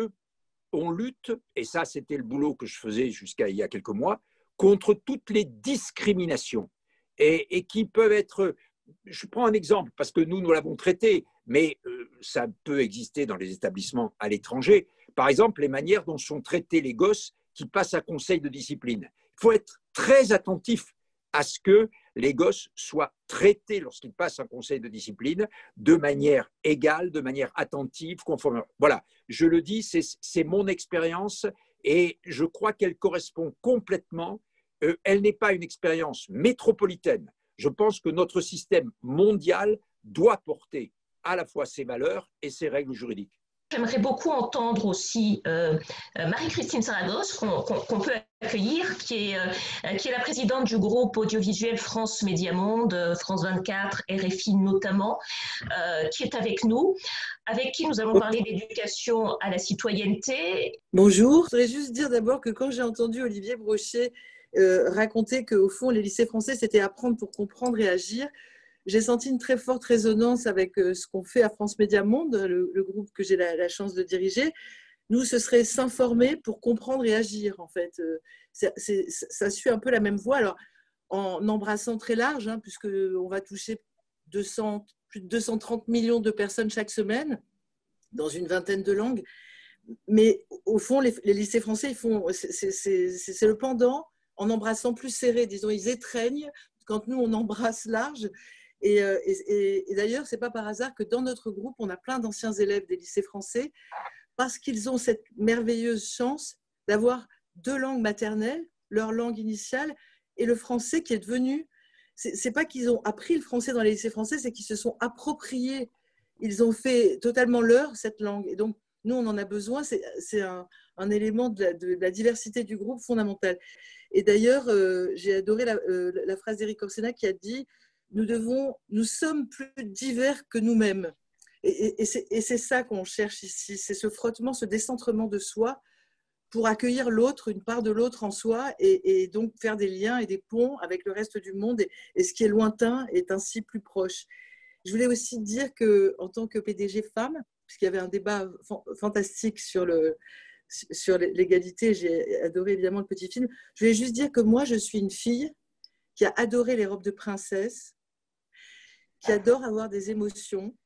on lutte, et ça c'était le boulot que je faisais jusqu'à il y a quelques mois, contre toutes les discriminations et qui peuvent être, je prends un exemple parce que nous l'avons traité, mais ça peut exister dans les établissements à l'étranger. Par exemple, les manières dont sont traités les gosses qui passent à conseil de discipline. Il faut être très attentif à ce que les gosses soient traités lorsqu'ils passent un conseil de discipline de manière égale, de manière attentive, conforme. Voilà, je le dis, c'est mon expérience et je crois qu'elle correspond complètement. Elle n'est pas une expérience métropolitaine. Je pense que notre système mondial doit porter à la fois ses valeurs et ses règles juridiques. J'aimerais beaucoup entendre aussi Marie-Christine Saragosse, qu'on peut accueillir, qui est la présidente du groupe audiovisuel France Média Monde, France 24, RFI notamment, qui est avec nous, avec qui nous allons parler d'éducation à la citoyenneté. Bonjour, je voudrais juste dire d'abord que quand j'ai entendu Olivier Brochet raconter qu'au fond, les lycées français, c'était apprendre pour comprendre et agir, j'ai senti une très forte résonance avec ce qu'on fait à France Média Monde, le groupe que j'ai la chance de diriger. Nous, ce serait s'informer pour comprendre et agir, en fait. Ça suit un peu la même voie, alors en embrassant très large, hein, puisqu'on va toucher plus de 230 millions de personnes chaque semaine, dans une vingtaine de langues. Mais au fond, les lycées français, c'est le pendant, en embrassant plus serré, disons, ils étreignent, quand nous, on embrasse large. Et d'ailleurs, ce n'est pas par hasard que dans notre groupe, on a plein d'anciens élèves des lycées français parce qu'ils ont cette merveilleuse chance d'avoir deux langues maternelles, leur langue initiale et le français qui est devenu… Ce n'est pas qu'ils ont appris le français dans les lycées français, c'est qu'ils se sont appropriés, ils ont fait totalement leur cette langue. Et donc, nous, on en a besoin, c'est un élément de la diversité du groupe fondamental. Et d'ailleurs, j'ai adoré la phrase d'Éric Orsena qui a dit « Nous sommes plus divers que nous-mêmes ». Et c'est ça qu'on cherche ici, c'est ce frottement, ce décentrement de soi pour accueillir l'autre, une part de l'autre en soi, et donc faire des liens et des ponts avec le reste du monde, et ce qui est lointain est ainsi plus proche. Je voulais aussi dire qu'en tant que PDG femme, puisqu'il y avait un débat fantastique sur l'égalité, j'ai adoré évidemment le petit film, je voulais juste dire que moi, je suis une fille qui a adoré les robes de princesse, qui adore avoir des émotions,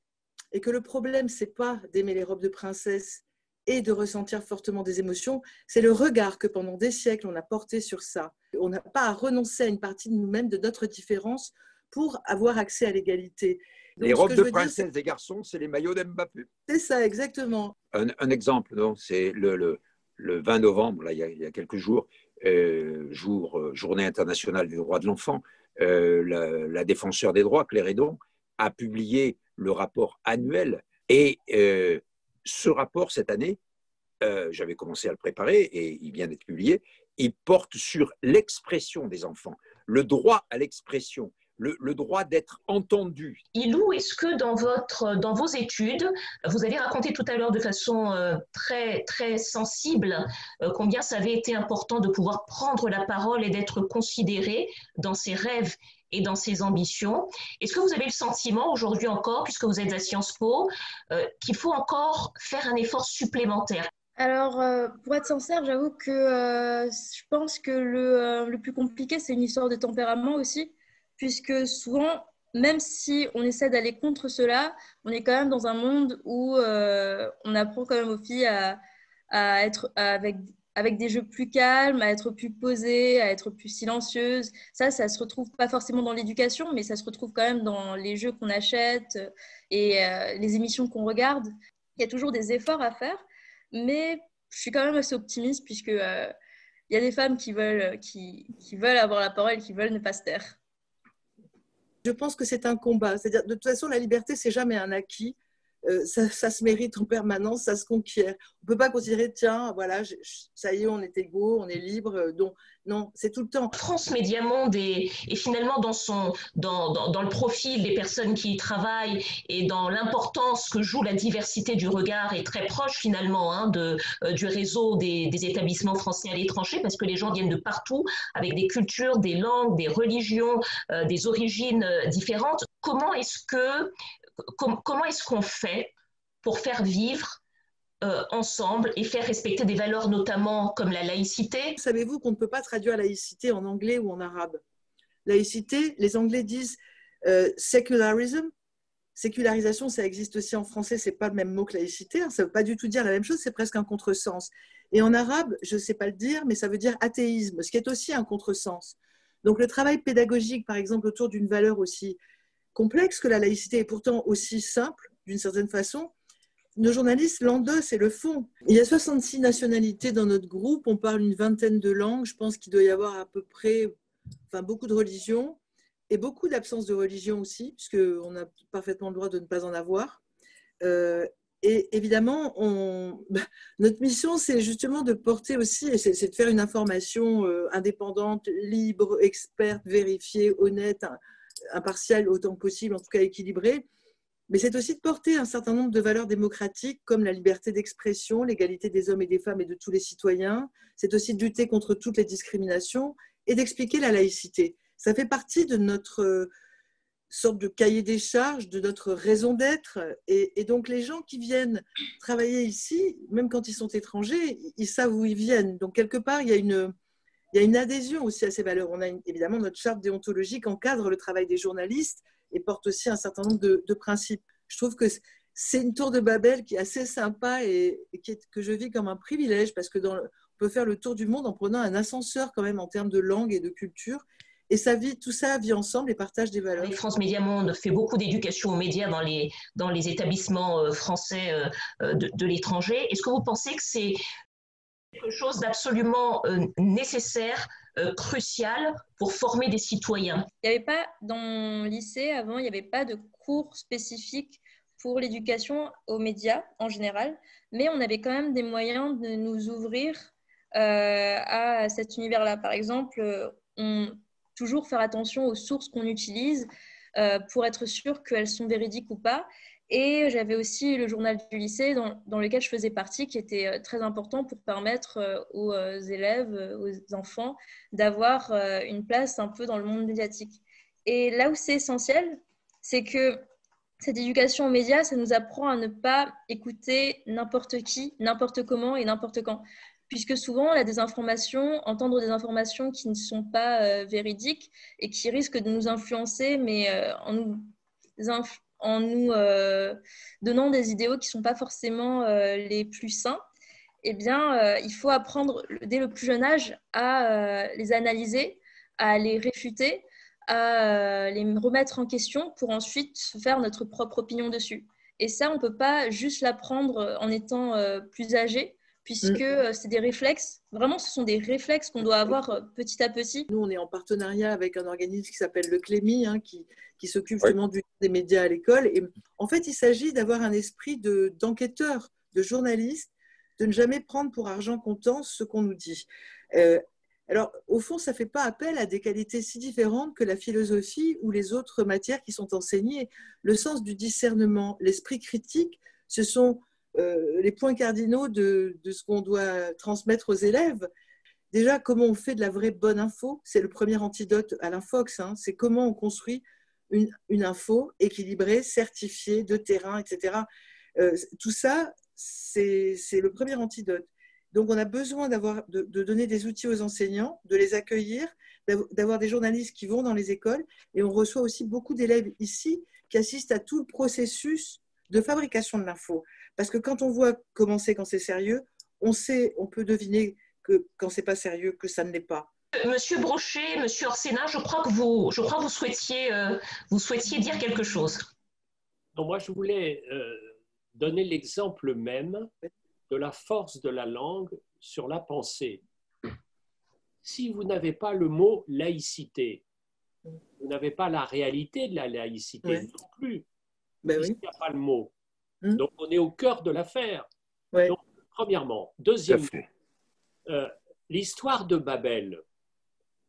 et que le problème, ce n'est pas d'aimer les robes de princesse et de ressentir fortement des émotions, c'est le regard que pendant des siècles, on a porté sur ça. On n'a pas à renoncer à une partie de nous-mêmes, de notre différence, pour avoir accès à l'égalité. Les robes de princesse des garçons, c'est les maillots d'Mbappé. C'est ça, exactement. Un exemple, c'est le 20 novembre, là, il y a quelques jours, journée internationale des droits de l'enfant, la défenseure des droits, Claire Hédon, a publié le rapport annuel. Et ce rapport, cette année, j'avais commencé à le préparer et il vient d'être publié, il porte sur l'expression des enfants, le droit à l'expression, le droit d'être entendu. Ilou, est-ce que dans vos études, vous avez raconté tout à l'heure de façon très, très sensible combien ça avait été important de pouvoir prendre la parole et d'être considéré dans ses rêves et dans ses ambitions. Est-ce que vous avez le sentiment aujourd'hui encore, puisque vous êtes à Sciences Po, qu'il faut encore faire un effort supplémentaire? Alors, pour être sincère, j'avoue que je pense que le plus compliqué, c'est une histoire de tempérament aussi, puisque souvent, même si on essaie d'aller contre cela, on est quand même dans un monde où on apprend quand même aux filles à être avec des jeux plus calmes, à être plus posées, à être plus silencieuses. Ça se retrouve pas forcément dans l'éducation, mais ça se retrouve quand même dans les jeux qu'on achète et les émissions qu'on regarde. Il y a toujours des efforts à faire. Mais je suis quand même assez optimiste puisque il y a des femmes qui veulent avoir la parole, qui veulent ne pas se taire. Je pense que c'est un combat. C'est-à-dire, de toute façon, la liberté, c'est jamais un acquis. Ça se mérite en permanence, ça se conquiert. On ne peut pas considérer, tiens, voilà, ça y est, on est égaux, on est libre. Donc, non, c'est tout le temps. France Média Monde est finalement dans le profil des personnes qui y travaillent et dans l'importance que joue la diversité du regard est très proche finalement du réseau des établissements français à l'étranger parce que les gens viennent de partout avec des cultures, des langues, des religions, des origines différentes. Comment est-ce qu'on fait pour faire vivre ensemble et faire respecter des valeurs notamment comme la laïcité? Savez-vous qu'on ne peut pas traduire laïcité en anglais ou en arabe? Laïcité, les Anglais disent secularism. Sécularisation, ça existe aussi en français, c'est pas le même mot que laïcité, hein, ça ne veut pas du tout dire la même chose, c'est presque un contresens. Et en arabe, je ne sais pas le dire, mais ça veut dire athéisme, ce qui est aussi un contresens. Donc le travail pédagogique, par exemple, autour d'une valeur aussi complexe que la laïcité est pourtant aussi simple, d'une certaine façon, nos journalistes l'endossent et le font. Il y a 66 nationalités dans notre groupe, on parle une vingtaine de langues, je pense qu'il doit y avoir à peu près beaucoup de religions et beaucoup d'absence de religion aussi, puisqu'on a parfaitement le droit de ne pas en avoir. Et évidemment, notre mission, c'est justement de porter aussi, c'est de faire une information indépendante, libre, experte, vérifiée, honnête, impartiale autant que possible, en tout cas équilibrée. Mais c'est aussi de porter un certain nombre de valeurs démocratiques comme la liberté d'expression, l'égalité des hommes et des femmes et de tous les citoyens. C'est aussi de lutter contre toutes les discriminations et d'expliquer la laïcité. Ça fait partie de notre sorte de cahier des charges, de notre raison d'être. Et donc les gens qui viennent travailler ici, même quand ils sont étrangers, ils savent où ils viennent. Donc quelque part, il y a une adhésion aussi à ces valeurs. On a évidemment notre charte déontologique encadre le travail des journalistes et porte aussi un certain nombre de principes. Je trouve que c'est une tour de Babel qui est assez sympa et que je vis comme un privilège parce que on peut faire le tour du monde en prenant un ascenseur quand même en termes de langue et de culture. Et tout ça vit ensemble et partage des valeurs. France Média Monde fait beaucoup d'éducation aux médias dans les établissements français de l'étranger. Est-ce que vous pensez que c'est quelque chose d'absolument nécessaire, crucial pour former des citoyens? Il n'y avait pas, dans mon lycée, avant, il n'y avait pas de cours spécifiques pour l'éducation aux médias en général, mais on avait quand même des moyens de nous ouvrir à cet univers-là. Par exemple, toujours faire attention aux sources qu'on utilise pour être sûr qu'elles sont véridiques ou pas. Et j'avais aussi le journal du lycée dans lequel je faisais partie, qui était très important pour permettre aux élèves, aux enfants, d'avoir une place un peu dans le monde médiatique. Et là où c'est essentiel, c'est que cette éducation aux médias, ça nous apprend à ne pas écouter n'importe qui, n'importe comment et n'importe quand. Puisque souvent, la désinformation, entendre des informations qui ne sont pas véridiques et qui risquent de nous influencer, mais en nous donnant des idéaux qui ne sont pas forcément les plus sains, eh bien, il faut apprendre dès le plus jeune âge à les analyser, à les réfuter, à les remettre en question pour ensuite faire notre propre opinion dessus. Et ça, on ne peut pas juste l'apprendre en étant plus âgé, puisque c'est des réflexes. Vraiment, ce sont des réflexes qu'on doit avoir petit à petit. Nous, on est en partenariat avec un organisme qui s'appelle le Clémy, qui s'occupe justement des médias à l'école. Et en fait, il s'agit d'avoir un esprit d'enquêteur, de journaliste, de ne jamais prendre pour argent comptant ce qu'on nous dit. Alors, au fond, ça ne fait pas appel à des qualités si différentes que la philosophie ou les autres matières qui sont enseignées. Le sens du discernement, l'esprit critique, ce sont les points cardinaux de ce qu'on doit transmettre aux élèves. Déjà, comment on fait de la vraie bonne info? C'est le premier antidote à l'infox. C'est comment on construit une info équilibrée, certifiée, de terrain, etc. Tout ça, c'est le premier antidote. Donc, on a besoin de donner des outils aux enseignants, de les accueillir, d'avoir des journalistes qui vont dans les écoles. Et on reçoit aussi beaucoup d'élèves ici qui assistent à tout le processus de fabrication de l'info. Parce que quand on voit comment c'est quand c'est sérieux, on peut deviner que quand c'est pas sérieux, que ça ne l'est pas. Monsieur Brochet, Monsieur Orsena, je crois que vous souhaitiez dire quelque chose. Non, moi, je voulais donner l'exemple même de la force de la langue sur la pensée. Si vous n'avez pas le mot laïcité, vous n'avez pas la réalité de la laïcité non plus. Ben oui. Il n'y a pas le mot. Donc, on est au cœur de l'affaire. Donc, premièrement. Deuxièmement, l'histoire de Babel,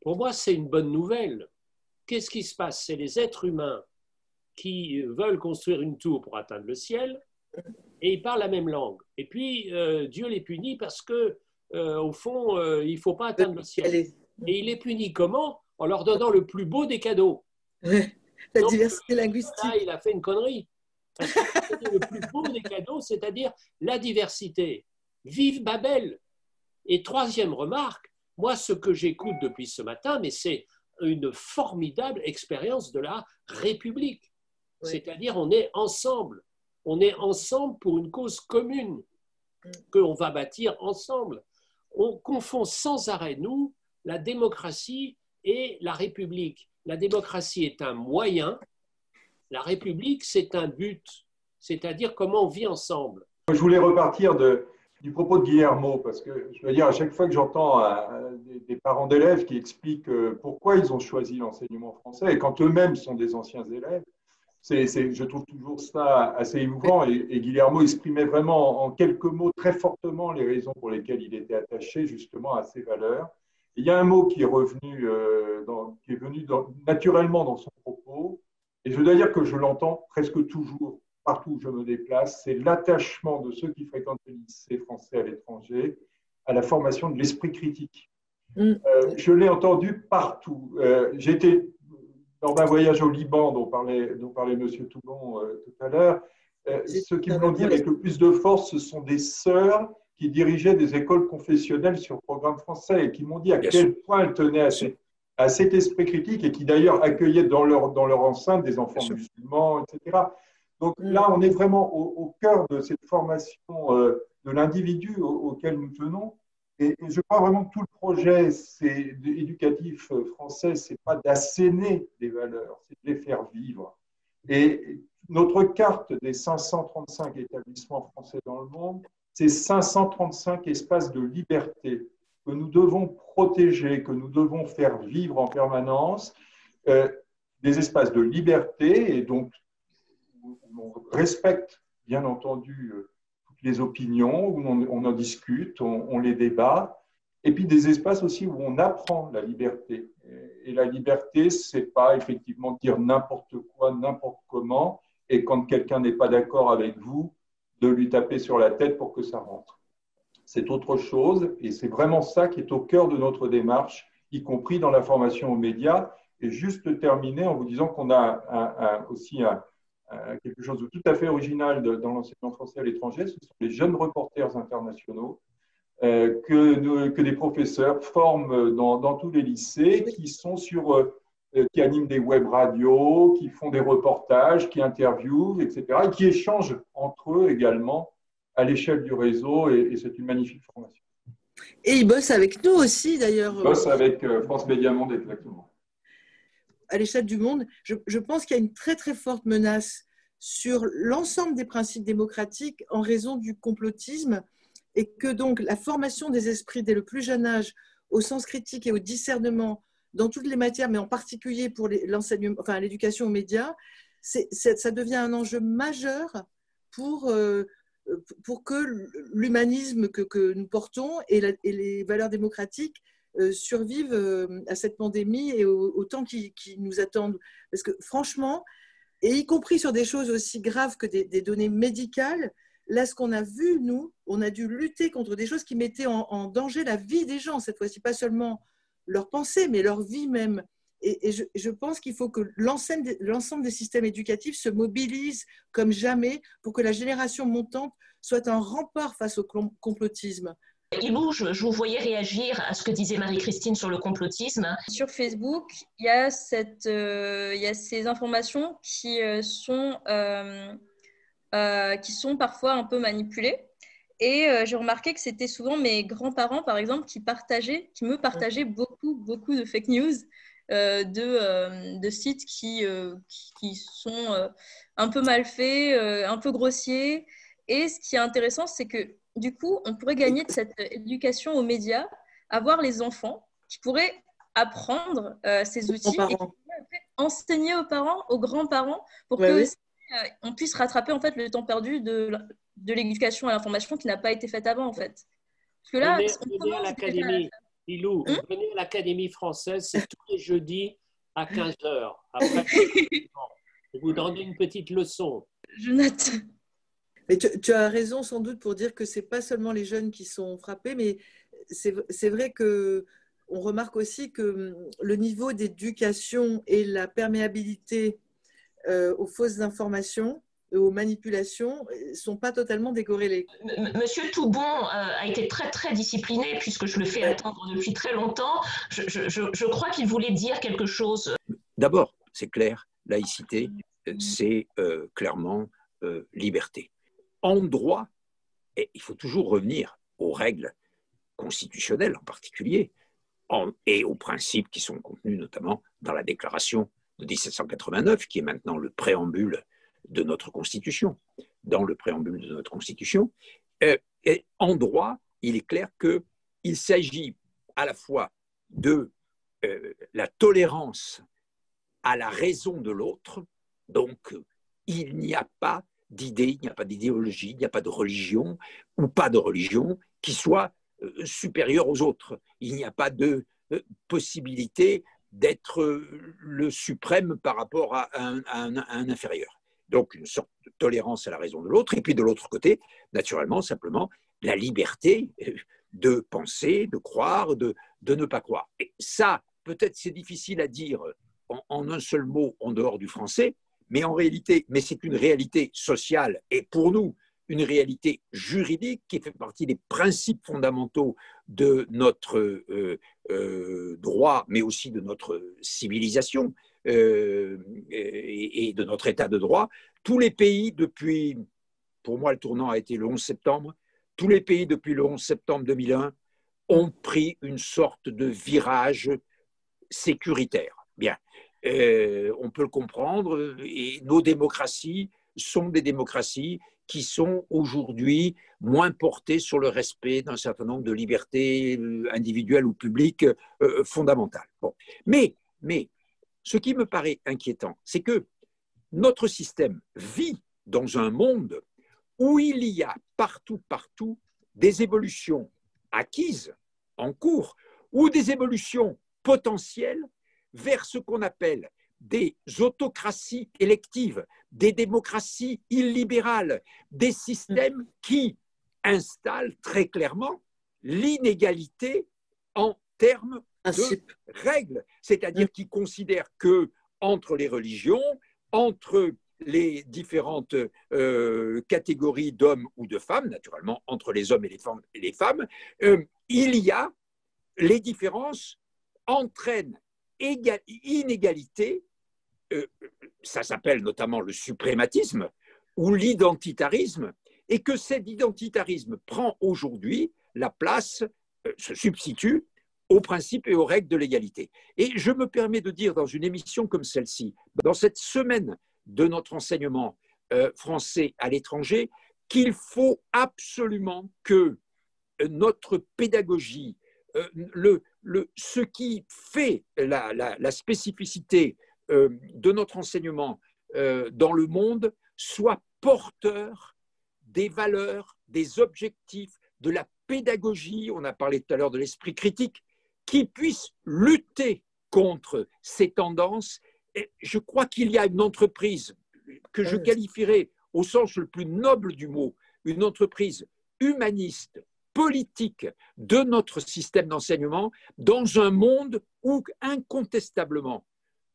pour moi, c'est une bonne nouvelle. Qu'est-ce qui se passe? C'est les êtres humains qui veulent construire une tour pour atteindre le ciel et ils parlent la même langue. Et puis, Dieu les punit parce que, au fond, il ne faut pas atteindre le ciel. Et il les punit comment? En leur donnant le plus beau des cadeaux. La diversité linguistique. Là, il a fait une connerie. Parce que c'était le plus beau des cadeaux, c'est-à-dire la diversité. Vive Babel! Et troisième remarque, moi, ce que j'écoute depuis ce matin, mais c'est une formidable expérience de la République. C'est-à-dire, on est ensemble. On est ensemble pour une cause commune qu'on va bâtir ensemble. On confond sans arrêt, nous, la démocratie et la République. La démocratie est un moyen, la République, c'est un but, c'est-à-dire comment on vit ensemble. Je voulais repartir du propos de Guillermo, parce que je veux dire, à chaque fois que j'entends des parents d'élèves qui expliquent pourquoi ils ont choisi l'enseignement français, et quand eux-mêmes sont des anciens élèves, je trouve toujours ça assez émouvant. Et Guillermo exprimait vraiment en quelques mots très fortement les raisons pour lesquelles il était attaché justement à ces valeurs. Et il y a un mot qui est revenu, qui est venu naturellement dans son propos, et je dois dire que je l'entends presque toujours, partout où je me déplace, c'est l'attachement de ceux qui fréquentent les lycées français à l'étranger à la formation de l'esprit critique. Je l'ai entendu partout. J'ai été, dans un voyage au Liban dont parlait M. Toulon tout à l'heure, ceux qui me l'ont dit avec le plus de force, ce sont des sœurs qui dirigeaient des écoles confessionnelles sur programme français et qui m'ont dit à quel point elles tenaient à cet esprit critique et qui d'ailleurs accueillaient dans leur enceinte des enfants musulmans, etc. Donc là, on est vraiment au cœur de cette formation de l'individu auquel nous tenons. Et je crois vraiment que tout le projet éducatif français, ce n'est pas d'asséner des valeurs, c'est de les faire vivre. Et notre carte des 535 établissements français dans le monde, c'est 535 espaces de liberté que nous devons protéger, que nous devons faire vivre en permanence, des espaces de liberté, et donc où on respecte bien entendu toutes les opinions, où on en discute, on les débat, et puis des espaces aussi où on apprend la liberté. Et la liberté, ce n'est pas effectivement dire n'importe quoi, n'importe comment, et quand quelqu'un n'est pas d'accord avec vous, de lui taper sur la tête pour que ça rentre. C'est autre chose, et c'est vraiment ça qui est au cœur de notre démarche, y compris dans la formation aux médias. Et juste terminer en vous disant qu'on a aussi quelque chose de tout à fait original dans l'enseignement français à l'étranger, ce sont les jeunes reporters internationaux que des professeurs forment dans tous les lycées, qui animent des web radios, qui font des reportages, qui interviewent, etc., et qui échangent entre eux également à l'échelle du réseau, et c'est une magnifique formation. Et ils bossent avec nous aussi, d'ailleurs. Ils bossent avec France Média Monde, exactement. À l'échelle du monde, je pense qu'il y a une très très forte menace sur l'ensemble des principes démocratiques en raison du complotisme, et que donc la formation des esprits dès le plus jeune âge au sens critique et au discernement dans toutes les matières, mais en particulier pour l'enseignement, enfin l'éducation aux médias, ça devient un enjeu majeur pour que l'humanisme que nous portons et les valeurs démocratiques survivent à cette pandémie et au temps qui nous attendent. Parce que franchement, et y compris sur des choses aussi graves que des données médicales, là, ce qu'on a vu, nous, on a dû lutter contre des choses qui mettaient en danger la vie des gens, cette fois-ci, pas seulement leur pensée, mais leur vie même. Et je pense qu'il faut que l'ensemble des systèmes éducatifs se mobilisent comme jamais pour que la génération montante soit un rempart face au complotisme. Ilou, je vous voyais réagir à ce que disait Marie-Christine sur le complotisme. Sur Facebook, il y a ces informations qui sont parfois un peu manipulées. Et j'ai remarqué que c'était souvent mes grands-parents, par exemple, qui me partageaient beaucoup de fake news de sites qui sont un peu mal faits, un peu grossiers. Et ce qui est intéressant, c'est que du coup, on pourrait gagner de cette éducation aux médias, avoir les enfants qui pourraient apprendre ces outils et qui pourraient enseigner aux parents, aux grands-parents, pour que on puisse rattraper en fait le temps perdu de l'éducation à l'information qui n'a pas été faite avant en fait. Parce que là, venez à l'académie, Ilou, venez à l'académie française, c'est tous les jeudis à 15h. Après, je vous donne une petite leçon. Je note. Mais tu as raison sans doute pour dire que ce n'est pas seulement les jeunes qui sont frappés, mais c'est vrai qu'on remarque aussi que le niveau d'éducation et la perméabilité aux fausses informations, aux manipulations, ne sont pas totalement décorrélés. Monsieur Toubon a été très discipliné, puisque je le fais attendre depuis très longtemps. Je crois qu'il voulait dire quelque chose. D'abord, c'est clair, laïcité, c'est clairement liberté. En droit, et il faut toujours revenir aux règles constitutionnelles en particulier, et aux principes qui sont contenus notamment dans la déclaration de 1789, qui est maintenant le préambule de notre Constitution. Dans le préambule de notre Constitution, et en droit, il est clair qu'il s'agit à la fois de la tolérance à la raison de l'autre, donc il n'y a pas d'idée, il n'y a pas d'idéologie, il n'y a pas de religion ou pas de religion qui soit supérieure aux autres. Il n'y a pas de possibilité d'être le suprême par rapport à un inférieur. Donc une sorte de tolérance à la raison de l'autre, et puis de l'autre côté, naturellement, simplement, la liberté de penser, de croire, de ne pas croire. Et ça, peut-être c'est difficile à dire en un seul mot en dehors du français, mais en réalité, c'est une réalité sociale et pour nous, une réalité juridique qui fait partie des principes fondamentaux de notre droit, mais aussi de notre civilisation et de notre état de droit. Tous les pays depuis, pour moi le tournant a été le 11 septembre, tous les pays depuis le 11 septembre 2001 ont pris une sorte de virage sécuritaire. Bien, on peut le comprendre, et nos démocraties sont des démocraties qui sont aujourd'hui moins portées sur le respect d'un certain nombre de libertés individuelles ou publiques fondamentales. Bon. Mais ce qui me paraît inquiétant, c'est que notre système vit dans un monde où il y a partout des évolutions acquises, en cours, ou des évolutions potentielles vers ce qu'on appelle des autocraties électives, des démocraties illibérales, des systèmes qui installent très clairement l'inégalité en termes de règles, c'est-à-dire qui considèrent que entre les religions, entre les différentes catégories d'hommes ou de femmes, naturellement entre les hommes et les femmes, il y a les différences entraînent inégalité, ça s'appelle notamment le suprématisme ou l'identitarisme, et que cet identitarisme prend aujourd'hui la place, se substitue aux principes et aux règles de l'égalité. Et je me permets de dire dans une émission comme celle-ci, dans cette semaine de notre enseignement français à l'étranger, qu'il faut absolument que notre pédagogie, ce qui fait la spécificité de notre enseignement dans le monde soit porteur des valeurs, des objectifs, de la pédagogie, on a parlé tout à l'heure de l'esprit critique, qui puisse lutter contre ces tendances. Et je crois qu'il y a une entreprise que je qualifierais au sens le plus noble du mot, une entreprise humaniste, politique de notre système d'enseignement dans un monde où incontestablement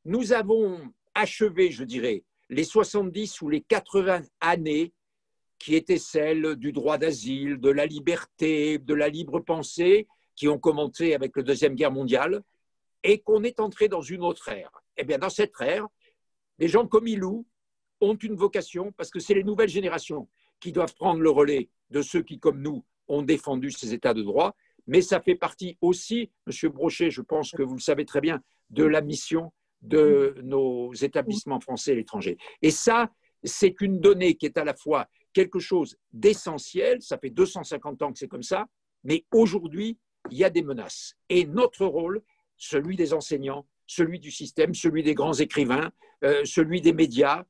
nous avons achevé, je dirais, les 70 ou les 80 années qui étaient celles du droit d'asile, de la liberté, de la libre pensée, qui ont commencé avec la Deuxième Guerre mondiale, et qu'on est entré dans une autre ère. Eh bien, dans cette ère, des gens comme Ilou ont une vocation, parce que c'est les nouvelles générations qui doivent prendre le relais de ceux qui, comme nous, ont défendu ces états de droit, mais ça fait partie aussi, Monsieur Brochet, je pense que vous le savez très bien, de la mission de nos établissements français à l'étranger. Et ça, c'est une donnée qui est à la fois quelque chose d'essentiel, ça fait 250 ans que c'est comme ça, mais aujourd'hui, il y a des menaces. Et notre rôle, celui des enseignants, celui du système, celui des grands écrivains, celui des médias,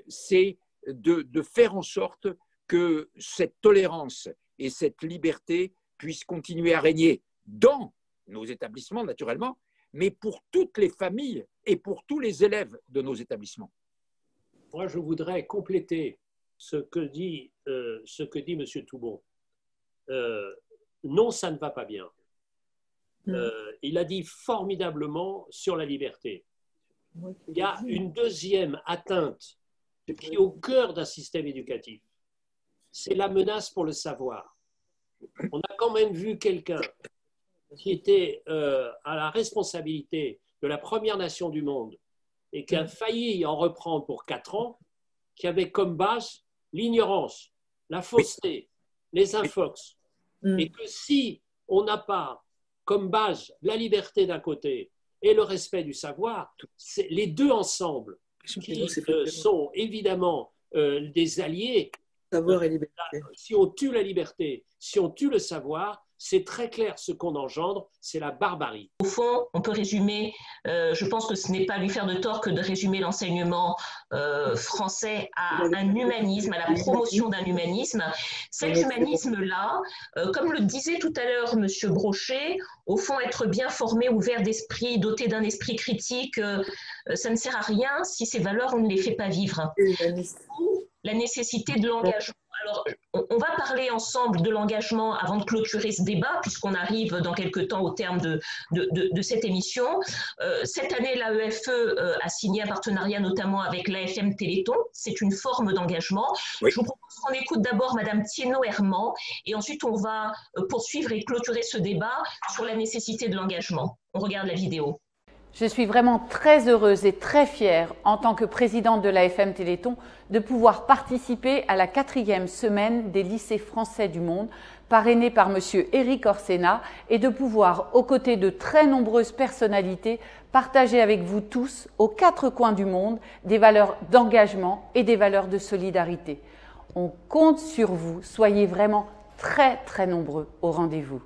c'est de faire en sorte que cette tolérance et cette liberté puissent continuer à régner dans nos établissements, naturellement, mais pour toutes les familles et pour tous les élèves de nos établissements. Moi, je voudrais compléter ce que dit M. Toubon. Non, ça ne va pas bien. Il a dit formidablement sur la liberté. Il y a une deuxième atteinte qui est au cœur d'un système éducatif. C'est la menace pour le savoir. On a quand même vu quelqu'un qui était à la responsabilité de la première nation du monde et qui a failli en reprendre pour 4 ans, qui avait comme base l'ignorance, la fausseté, les infox. Et que si on n'a pas comme base la liberté d'un côté et le respect du savoir, c'est les deux ensemble qui sont évidemment des alliés. Savoir et liberté. Si on tue la liberté, si on tue le savoir, c'est très clair ce qu'on engendre, c'est la barbarie. Au fond, on peut résumer, je pense que ce n'est pas lui faire de tort que de résumer l'enseignement français à un humanisme, à la promotion d'un humanisme. Cet humanisme-là, comme le disait tout à l'heure M. Brochet, au fond, être bien formé, ouvert d'esprit, doté d'un esprit critique, ça ne sert à rien si ces valeurs, on ne les fait pas vivre. La nécessité de l'engagement. Alors, on va parler ensemble de l'engagement avant de clôturer ce débat, puisqu'on arrive dans quelques temps au terme de cette émission. Cette année, l'AEFE a signé un partenariat notamment avec l'AFM Téléthon. C'est une forme d'engagement. Oui. Je vous propose qu'on écoute d'abord Madame Thienot-Herman et ensuite on va poursuivre et clôturer ce débat sur la nécessité de l'engagement. On regarde la vidéo. Je suis vraiment très heureuse et très fière, en tant que présidente de l'AFM Téléthon, de pouvoir participer à la 4e semaine des lycées français du monde, parrainée par M. Éric Orsena, et de pouvoir, aux côtés de très nombreuses personnalités, partager avec vous tous, aux 4 coins du monde, des valeurs d'engagement et des valeurs de solidarité. On compte sur vous, soyez vraiment très très nombreux au rendez-vous.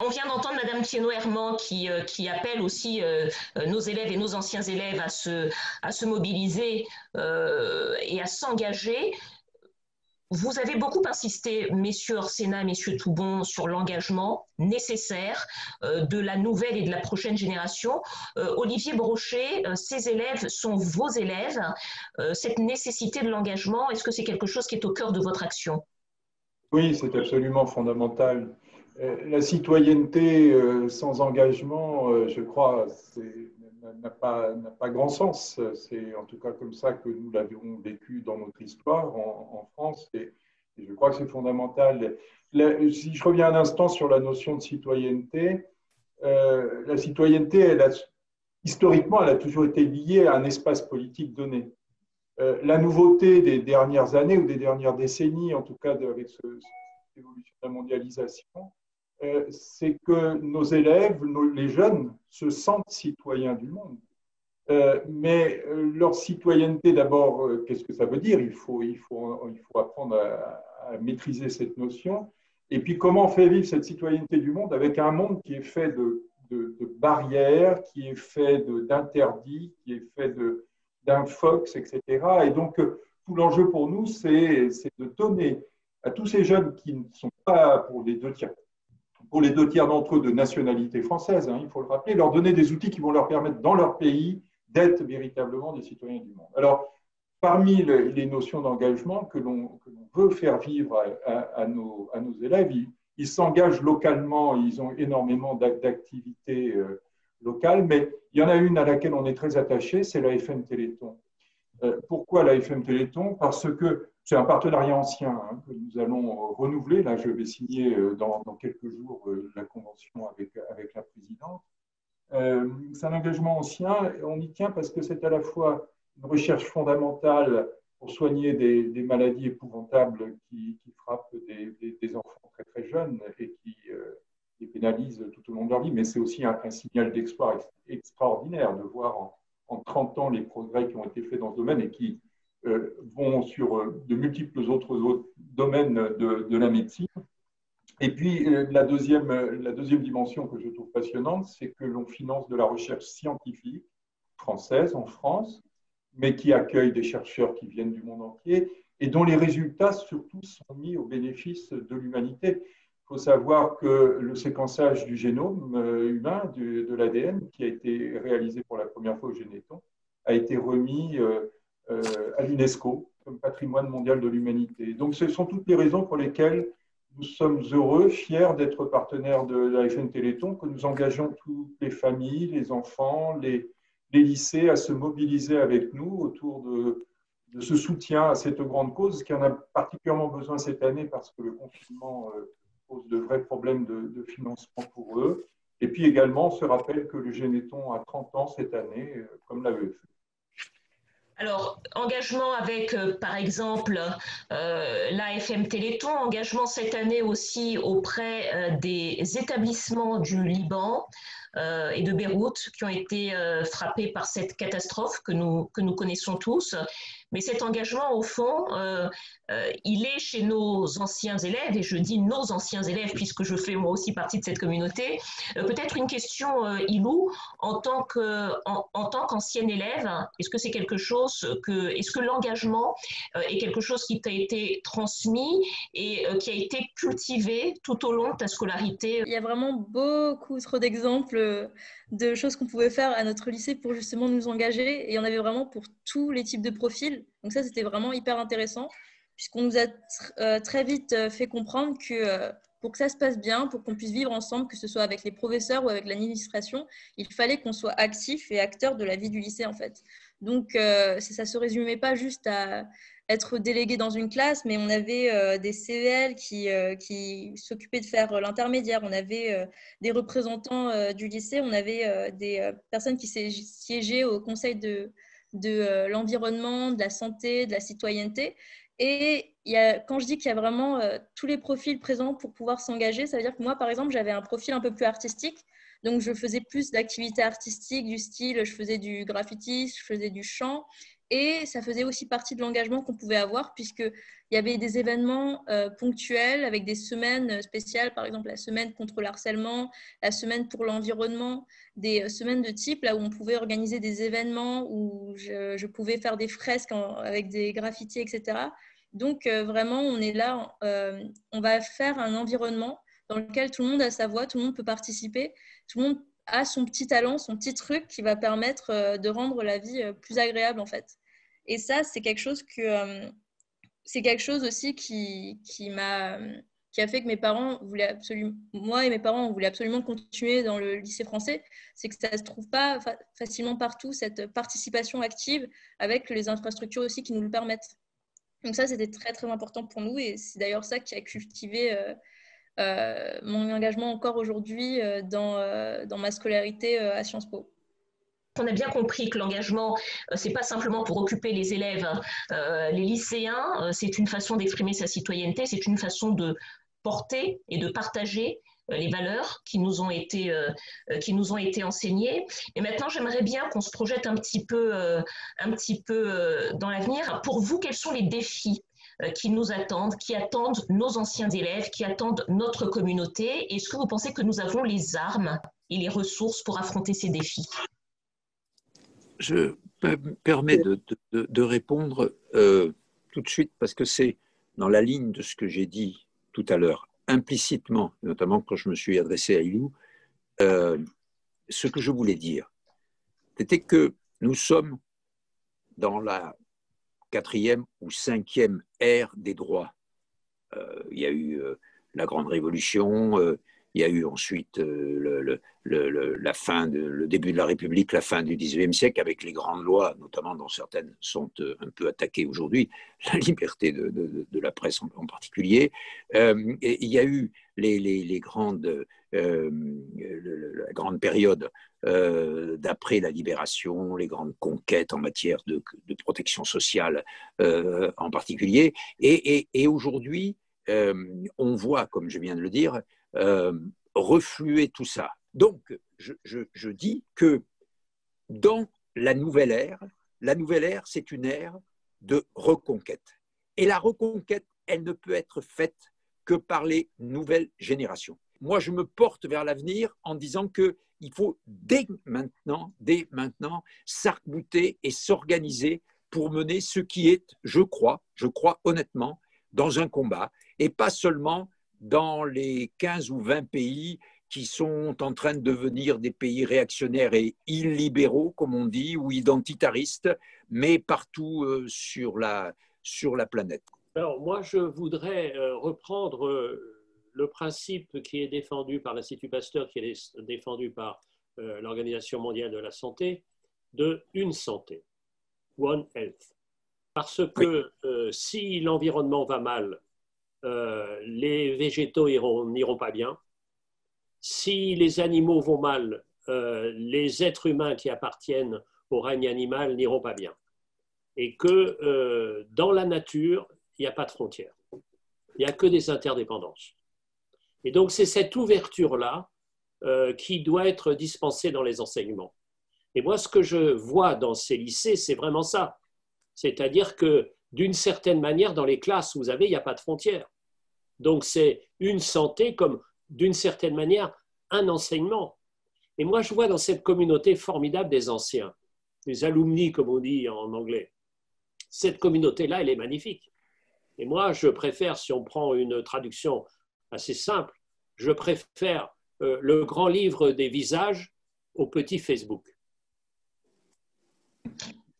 On vient d'entendre Madame Thienot-Herman qui appelle aussi nos élèves et nos anciens élèves à se mobiliser et à s'engager. Vous avez beaucoup insisté, messieurs Orsena, messieurs Toubon, sur l'engagement nécessaire de la nouvelle et de la prochaine génération. Olivier Brochet, ces élèves sont vos élèves. Cette nécessité de l'engagement, est-ce que c'est quelque chose qui est au cœur de votre action? Oui, c'est absolument fondamental. La citoyenneté sans engagement, je crois, n'a pas grand sens. C'est en tout cas comme ça que nous l'avons vécu dans notre histoire en France et je crois que c'est fondamental. Si je reviens un instant sur la notion de citoyenneté, la citoyenneté, historiquement, elle a toujours été liée à un espace politique donné. La nouveauté des dernières années ou des dernières décennies, en tout cas avec cette évolution de la mondialisation, c'est que nos élèves, les jeunes, se sentent citoyens du monde. Mais leur citoyenneté, d'abord, qu'est-ce que ça veut dire? Il faut apprendre à maîtriser cette notion. Et puis, comment on fait vivre cette citoyenneté du monde avec un monde qui est fait de barrières, qui est fait d'interdits, qui est fait d'infox, etc. Et donc, tout l'enjeu pour nous, c'est de donner à tous ces jeunes qui ne sont pas pour les 2 tiers d'entre eux de nationalité française, il faut le rappeler, leur donner des outils qui vont leur permettre dans leur pays d'être véritablement des citoyens du monde. Alors, parmi les notions d'engagement que l'on veut faire vivre à nos élèves, ils s'engagent localement, ils ont énormément d'activités locales, mais Il y en a une à laquelle on est très attaché, c'est la FM Téléthon. Pourquoi la FM Téléthon? Parce que c'est un partenariat ancien que nous allons renouveler. Là, je vais signer dans quelques jours la convention avec la présidente. C'est un engagement ancien. On y tient parce que c'est à la fois une recherche fondamentale pour soigner des maladies épouvantables qui frappent des enfants très très jeunes et qui les pénalisent tout au long de leur vie, mais c'est aussi un signal d'espoir extraordinaire de voir en 30 ans les progrès qui ont été faits dans ce domaine et qui vont sur de multiples autres domaines de la médecine. Et puis, la deuxième dimension que je trouve passionnante, c'est que l'on finance de la recherche scientifique française en France, mais qui accueille des chercheurs qui viennent du monde entier et dont les résultats, surtout, sont mis au bénéfice de l'humanité. Il faut savoir que le séquençage du génome humain, de l'ADN, qui a été réalisé pour la première fois au Généton, a été remis à l'UNESCO comme patrimoine mondial de l'humanité. Donc, ce sont toutes les raisons pour lesquelles nous sommes heureux, fiers d'être partenaires de la FM Téléthon, que nous engageons toutes les familles, les enfants, les lycées à se mobiliser avec nous autour de ce soutien à cette grande cause qui en a particulièrement besoin cette année parce que le confinement pose de vrais problèmes de financement pour eux. Et puis également, on se rappelle que le Généton a 30 ans cette année, comme l'AEF. Alors, engagement avec, par exemple, l'AFM Téléthon, engagement cette année aussi auprès des établissements du Liban et de Beyrouth qui ont été frappés par cette catastrophe que nous connaissons tous. Mais cet engagement, au fond, il est chez nos anciens élèves, et je dis nos anciens élèves puisque je fais moi aussi partie de cette communauté. Peut-être une question, Ilou, en tant qu'ancienne élève, est-ce que c'est quelque chose est-ce que l'engagement est quelque chose qui t'a été transmis et qui a été cultivé tout au long de ta scolarité? Il y a vraiment beaucoup trop d'exemples de choses qu'on pouvait faire à notre lycée pour justement nous engager. Et il y en avait vraiment pour tous les types de profils. Donc ça, c'était vraiment hyper intéressant, puisqu'on nous a très vite fait comprendre que pour que ça se passe bien, pour qu'on puisse vivre ensemble, que ce soit avec les professeurs ou avec l'administration, il fallait qu'on soit actif et acteur de la vie du lycée, en fait. Donc, ça ne se résumait pas juste à être délégué dans une classe, mais on avait des CEL qui s'occupaient de faire l'intermédiaire. On avait des représentants du lycée, on avait des personnes qui siégeaient au conseil de l'environnement, de la santé, de la citoyenneté. Et quand je dis qu'il y a vraiment tous les profils présents pour pouvoir s'engager, ça veut dire que moi, par exemple, j'avais un profil un peu plus artistique. Donc, je faisais plus d'activités artistiques, du style, je faisais du graffiti, je faisais du chant. Et ça faisait aussi partie de l'engagement qu'on pouvait avoir, puisqu'il y avait des événements ponctuels avec des semaines spéciales, par exemple la semaine contre le harcèlement, la semaine pour l'environnement, des semaines de type là où on pouvait organiser des événements, où je pouvais faire des fresques avec des graffitis, etc. Donc, vraiment, on est là, on va faire un environnement dans lequel tout le monde a sa voix, tout le monde peut participer, tout le monde a son petit talent, son petit truc qui va permettre de rendre la vie plus agréable, en fait. Et ça, c'est quelque chose aussi qui a fait que mes parents voulaient absolument, moi et mes parents, on voulait absolument continuer dans le lycée français. C'est que ça ne se trouve pas facilement partout, cette participation active avec les infrastructures aussi qui nous le permettent. Donc ça, c'était très, très important pour nous et c'est d'ailleurs ça qui a cultivé mon engagement encore aujourd'hui dans ma scolarité à Sciences Po. On a bien compris que l'engagement, ce n'est pas simplement pour occuper les élèves, les lycéens, c'est une façon d'exprimer sa citoyenneté, c'est une façon de porter et de partager les valeurs qui nous ont été enseignées. Et maintenant, j'aimerais bien qu'on se projette un petit peu dans l'avenir. Pour vous, quels sont les défis qui nous attendent, qui attendent nos anciens élèves, qui attendent notre communauté? Est-ce que vous pensez que nous avons les armes et les ressources pour affronter ces défis? Je me permets de répondre tout de suite parce que c'est dans la ligne de ce que j'ai dit tout à l'heure, implicitement, notamment quand je me suis adressé à Ilou, ce que je voulais dire, c'était que nous sommes dans la 4e ou 5e ère des droits. Il y a eu la Grande Révolution, il y a eu ensuite le début de la République, la fin du XIXe siècle, avec les grandes lois, notamment dont certaines sont un peu attaquées aujourd'hui, la liberté de la presse en particulier. Et il y a eu la grande période d'après la libération, les grandes conquêtes en matière de protection sociale en particulier. Et aujourd'hui, on voit, comme je viens de le dire, refluer tout ça. Donc, je dis que dans la nouvelle ère, c'est une ère de reconquête. Et la reconquête, elle ne peut être faite que par les nouvelles générations. Moi, je me porte vers l'avenir en disant qu'il faut dès maintenant s'arc-bouter et s'organiser pour mener ce qui est, je crois honnêtement, dans un combat, et pas seulement dans les 15 ou 20 pays qui sont en train de devenir des pays réactionnaires et illibéraux, comme on dit, ou identitaristes, mais partout sur la planète. Alors moi, je voudrais reprendre le principe qui est défendu par l'Institut Pasteur, qui est défendu par l'Organisation mondiale de la santé, de une santé, One Health. Parce que si l'environnement va mal, les végétaux n'iront pas bien. Si les animaux vont mal, les êtres humains qui appartiennent au règne animal n'iront pas bien. Et que dans la nature, il n'y a pas de frontières. Il n'y a que des interdépendances. Et donc, c'est cette ouverture-là qui doit être dispensée dans les enseignements. Et moi, ce que je vois dans ces lycées, c'est vraiment ça. C'est-à-dire que, d'une certaine manière, dans les classes, vous avez, il n'y a pas de frontières. Donc, c'est une santé comme, d'une certaine manière, un enseignement. Et moi, je vois dans cette communauté formidable des anciens, des alumni, comme on dit en anglais, cette communauté-là, elle est magnifique. Et moi, je préfère, si on prend une traduction assez simple, je préfère le grand livre des visages au petit Facebook.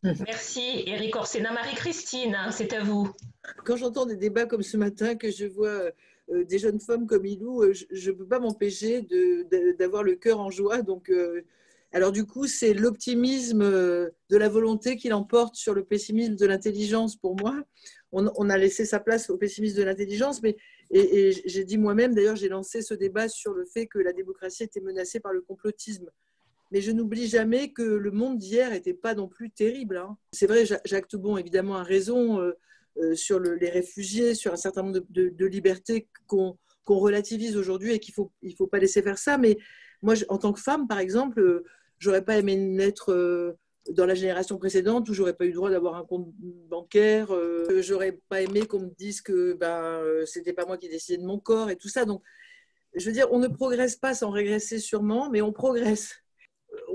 Merci, Éric Orsena. Marie-Christine, c'est à vous. Quand j'entends des débats comme ce matin, que je vois des jeunes femmes comme Ilou, je ne peux pas m'empêcher d'avoir le cœur en joie. Donc, alors du coup, c'est l'optimisme de la volonté qui l'emporte sur le pessimisme de l'intelligence pour moi. On a laissé sa place au pessimisme de l'intelligence, mais et j'ai dit moi-même, d'ailleurs, j'ai lancé ce débat sur le fait que la démocratie était menacée par le complotisme. Mais je n'oublie jamais que le monde d'hier n'était pas non plus terrible. Hein. C'est vrai, Jacques Toubon, évidemment, a raison sur les réfugiés, sur un certain nombre de libertés qu'on relativise aujourd'hui et qu'il ne faut pas laisser faire ça. Mais moi, en tant que femme, par exemple, j'aurais pas aimé naître dans la génération précédente où j'aurais pas eu le droit d'avoir un compte bancaire. J'aurais pas aimé qu'on me dise que c'était pas moi qui décidais de mon corps et tout ça. Donc, je veux dire, on ne progresse pas sans régresser sûrement, mais on progresse.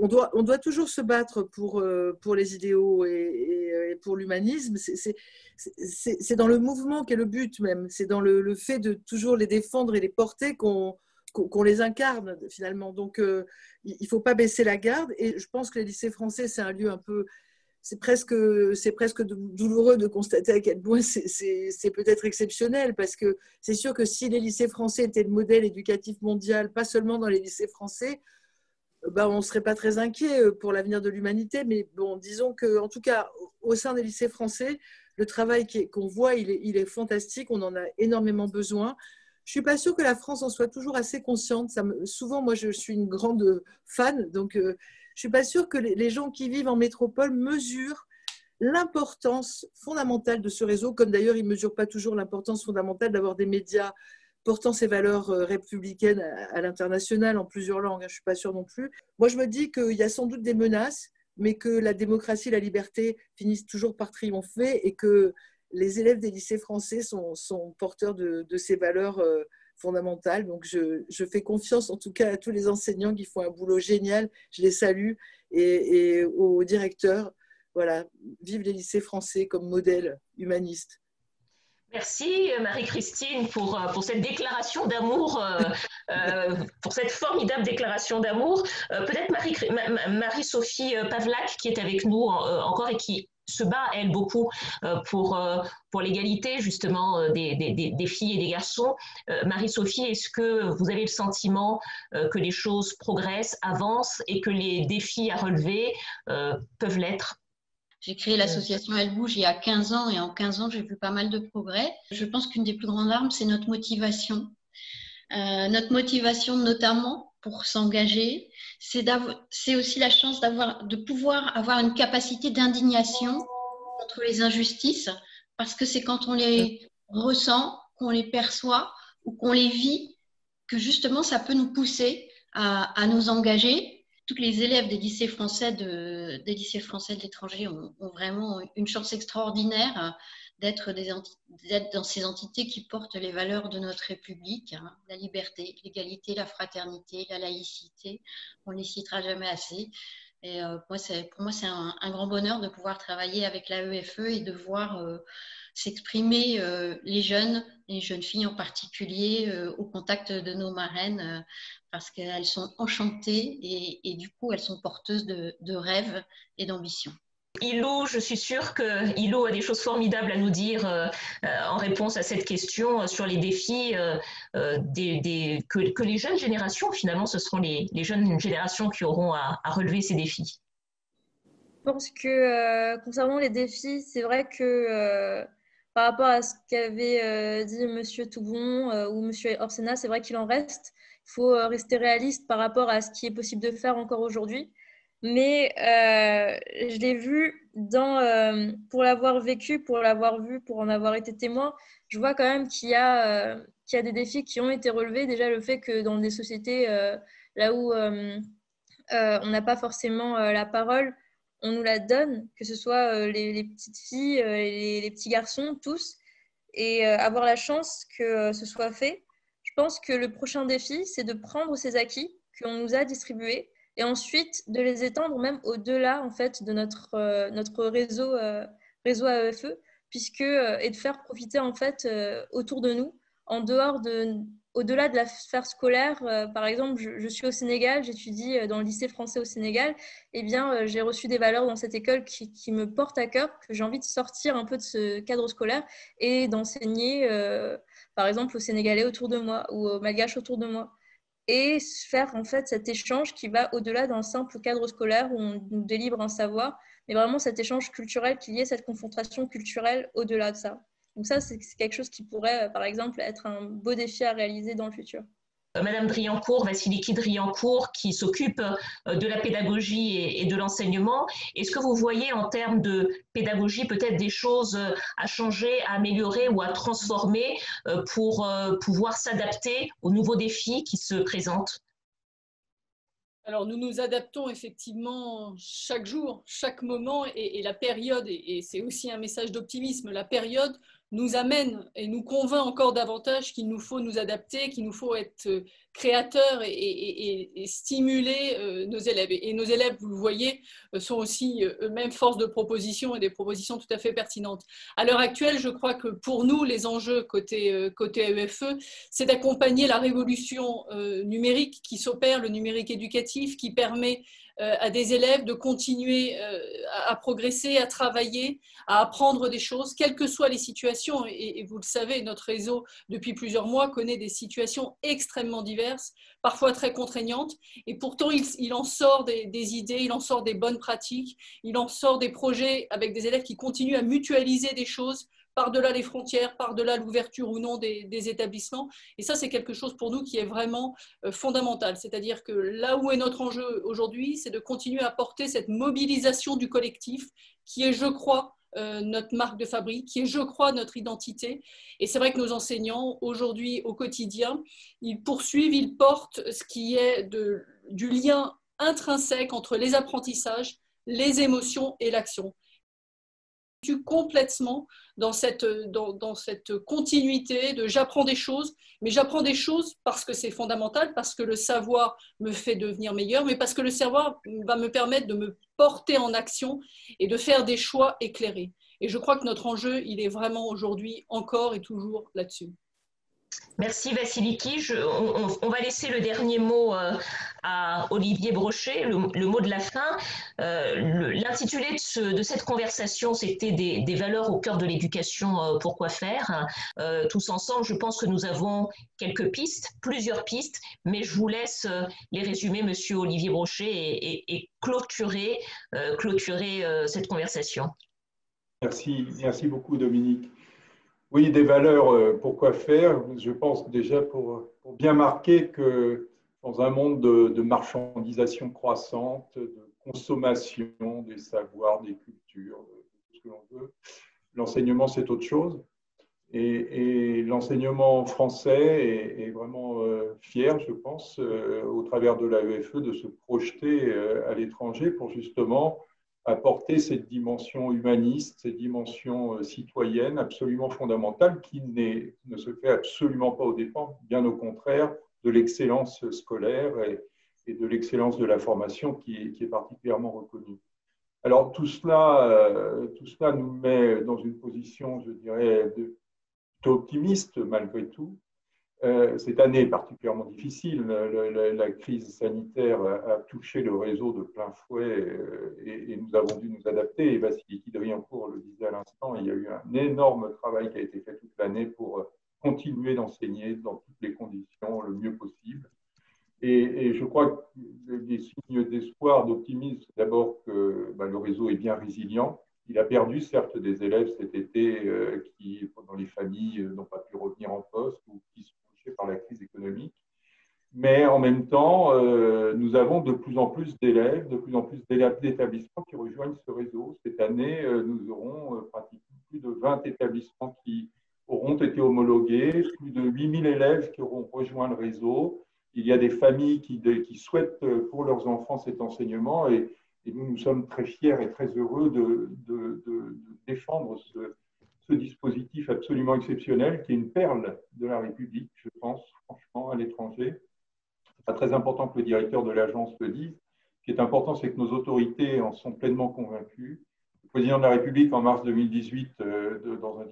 On doit toujours se battre pour les idéaux et pour l'humanisme. C'est dans le mouvement qu'est le but même. C'est dans le fait de toujours les défendre et les porter qu'on les incarne finalement. Donc, il ne faut pas baisser la garde. Et je pense que les lycées français, c'est un lieu un peu... C'est presque douloureux de constater à quel point c'est peut-être exceptionnel, parce que c'est sûr que si les lycées français étaient le modèle éducatif mondial, pas seulement dans les lycées français, on ne serait pas très inquiet pour l'avenir de l'humanité. Mais bon, disons qu'en tout cas, au sein des lycées français, le travail qu'on voit, il est fantastique. On en a énormément besoin. Je ne suis pas sûre que la France en soit toujours assez consciente. Souvent, moi, je suis une grande fan, donc je ne suis pas sûre que les gens qui vivent en métropole mesurent l'importance fondamentale de ce réseau, comme d'ailleurs, ils ne mesurent pas toujours l'importance fondamentale d'avoir des médias portant ces valeurs républicaines à l'international en plusieurs langues. Je ne suis pas sûre non plus. Moi, je me dis qu'il y a sans doute des menaces, mais que la démocratie et la liberté finissent toujours par triompher et que les élèves des lycées français sont porteurs de ces valeurs fondamentales. Donc, je fais confiance en tout cas à tous les enseignants qui font un boulot génial. Je les salue et aux directeurs. Voilà, vive les lycées français comme modèle humaniste. Merci Marie-Christine pour cette déclaration d'amour, pour cette formidable déclaration d'amour. Peut-être Marie-Sophie Pavlak qui est avec nous encore et qui se bat, elle, beaucoup pour l'égalité, justement, des filles et des garçons. Marie-Sophie, est-ce que vous avez le sentiment que les choses progressent, avancent et que les défis à relever peuvent l'être? J'ai créé l'association Elle Bouge il y a 15 ans et en 15 ans, j'ai vu pas mal de progrès. Je pense qu'une des plus grandes armes, c'est notre motivation. Notre motivation notamment pour s'engager, c'est aussi la chance de pouvoir avoir une capacité d'indignation contre les injustices, parce que c'est quand on les ressent, qu'on les perçoit ou qu'on les vit, que justement ça peut nous pousser à nous engager. Tous les élèves des lycées français de l'étranger ont vraiment une chance extraordinaire d'être dans ces entités qui portent les valeurs de notre République, hein, la liberté, l'égalité, la fraternité, la laïcité. On ne les citera jamais assez. Et pour moi, c'est un grand bonheur de pouvoir travailler avec l'AEFE et de voir s'exprimer les jeunes filles en particulier, au contact de nos marraines, parce qu'elles sont enchantées et du coup, elles sont porteuses de rêves et d'ambitions. Ilou, je suis sûre que Ilou a des choses formidables à nous dire en réponse à cette question sur les défis que les jeunes générations, finalement, ce seront les jeunes générations qui auront à relever ces défis. Je pense que concernant les défis, c'est vrai que par rapport à ce qu'avait dit M. Toubon ou M. Orsena, c'est vrai qu'il en reste. Il faut rester réaliste par rapport à ce qui est possible de faire encore aujourd'hui. Mais je l'ai vu pour l'avoir vécu, pour l'avoir vu, pour en avoir été témoin, je vois quand même qu'il y a des défis qui ont été relevés. Déjà, le fait que dans des sociétés là où on n'a pas forcément la parole, on nous la donne, que ce soit les petites filles, les petits garçons, tous, et avoir la chance que ce soit fait. Je pense que le prochain défi, c'est de prendre ces acquis qu'on nous a distribués et ensuite de les étendre même au-delà en fait, de notre réseau AEFE, et de faire profiter en fait, autour de nous, au-delà de la sphère scolaire. Par exemple, je suis au Sénégal, j'étudie dans le lycée français au Sénégal, et bien, j'ai reçu des valeurs dans cette école qui me portent à cœur, que j'ai envie de sortir un peu de ce cadre scolaire et d'enseigner, par exemple, aux Sénégalais autour de moi ou aux Malgaches autour de moi. Et faire en fait cet échange qui va au-delà d'un simple cadre scolaire où on nous délivre un savoir, mais vraiment cet échange culturel, qu'il y ait cette confrontation culturelle au-delà de ça. Donc ça, c'est quelque chose qui pourrait, par exemple, être un beau défi à réaliser dans le futur. Madame Driancourt, Vassiliki Driancourt, qui s'occupe de la pédagogie et de l'enseignement. Est-ce que vous voyez en termes de pédagogie peut-être des choses à changer, à améliorer ou à transformer pour pouvoir s'adapter aux nouveaux défis qui se présentent? Alors, nous nous adaptons effectivement chaque jour, chaque moment, et la période, et c'est aussi un message d'optimisme, la période nous amène et nous convainc encore davantage qu'il nous faut nous adapter, qu'il nous faut être créateurs et stimuler nos élèves. Et nos élèves, vous le voyez, sont aussi eux-mêmes force de proposition et des propositions tout à fait pertinentes. À l'heure actuelle, je crois que pour nous, les enjeux côté AEFE, c'est d'accompagner la révolution numérique qui s'opère, le numérique éducatif, qui permet à des élèves de continuer à progresser, à travailler, à apprendre des choses, quelles que soient les situations. Et vous le savez, notre réseau, depuis plusieurs mois, connaît des situations extrêmement diverses, parfois très contraignantes. Et pourtant, il en sort des idées, il en sort des bonnes pratiques, il en sort des projets avec des élèves qui continuent à mutualiser des choses par-delà les frontières, par-delà l'ouverture ou non des établissements. Et ça, c'est quelque chose pour nous qui est vraiment fondamental. C'est-à-dire que là où est notre enjeu aujourd'hui, c'est de continuer à porter cette mobilisation du collectif qui est, je crois, notre marque de fabrique, qui est, je crois, notre identité. Et c'est vrai que nos enseignants, aujourd'hui, au quotidien, ils poursuivent, ils portent ce qui est du lien intrinsèque entre les apprentissages, les émotions et l'action. Complètement dans cette continuité de j'apprends des choses, mais j'apprends des choses parce que c'est fondamental, parce que le savoir me fait devenir meilleur, mais parce que le savoir va me permettre de me porter en action et de faire des choix éclairés. Et je crois que notre enjeu, il est vraiment aujourd'hui encore et toujours là-dessus. Merci Vassiliki. On va laisser le dernier mot à Olivier Brochet, le mot de la fin. L'intitulé de cette conversation, c'était des valeurs au cœur de l'éducation, pourquoi faire. Tous ensemble, je pense que nous avons quelques pistes, plusieurs pistes, mais je vous laisse les résumer, Monsieur Olivier Brochet, et clôturer cette conversation. Merci beaucoup Dominique. Oui, des valeurs, pourquoi faire? Je pense déjà pour bien marquer que dans un monde de marchandisation croissante, de consommation des savoirs, des cultures, de tout ce que l'on veut, l'enseignement, c'est autre chose. Et l'enseignement français est vraiment fier, je pense, au travers de l'AEFE, de se projeter à l'étranger pour justement apporter cette dimension humaniste, cette dimension citoyenne absolument fondamentale qui ne se fait absolument pas aux dépens, bien au contraire, de l'excellence scolaire et de l'excellence de la formation qui est particulièrement reconnue. Alors tout cela nous met dans une position, je dirais, plutôt optimiste malgré tout. Cette année est particulièrement difficile. La crise sanitaire a touché le réseau de plein fouet et nous avons dû nous adapter. Et Vassiliki de Riencourt le disait à l'instant, il y a eu un énorme travail qui a été fait toute l'année pour continuer d'enseigner dans toutes les conditions le mieux possible. Et je crois que les signes d'espoir, d'optimisme, c'est d'abord que le réseau est bien résilient. Il a perdu certes des élèves cet été qui, dans les familles, n'ont pas pu revenir en poste ou qui sont touchés par la crise économique. Mais en même temps, nous avons de plus en plus d'élèves, de plus en plus d'établissements qui rejoignent ce réseau. Cette année, nous aurons pratiquement plus de 20 établissements qui auront été homologués, plus de 8000 élèves qui auront rejoint le réseau. Il y a des familles qui souhaitent pour leurs enfants cet enseignement et nous sommes très fiers et très heureux de défendre ce dispositif absolument exceptionnel qui est une perle de la République, je pense, franchement, à l'étranger. C'est pas très important que le directeur de l'agence le dise. Ce qui est important, c'est que nos autorités en sont pleinement convaincues. Le président de la République, en mars 2018, dans un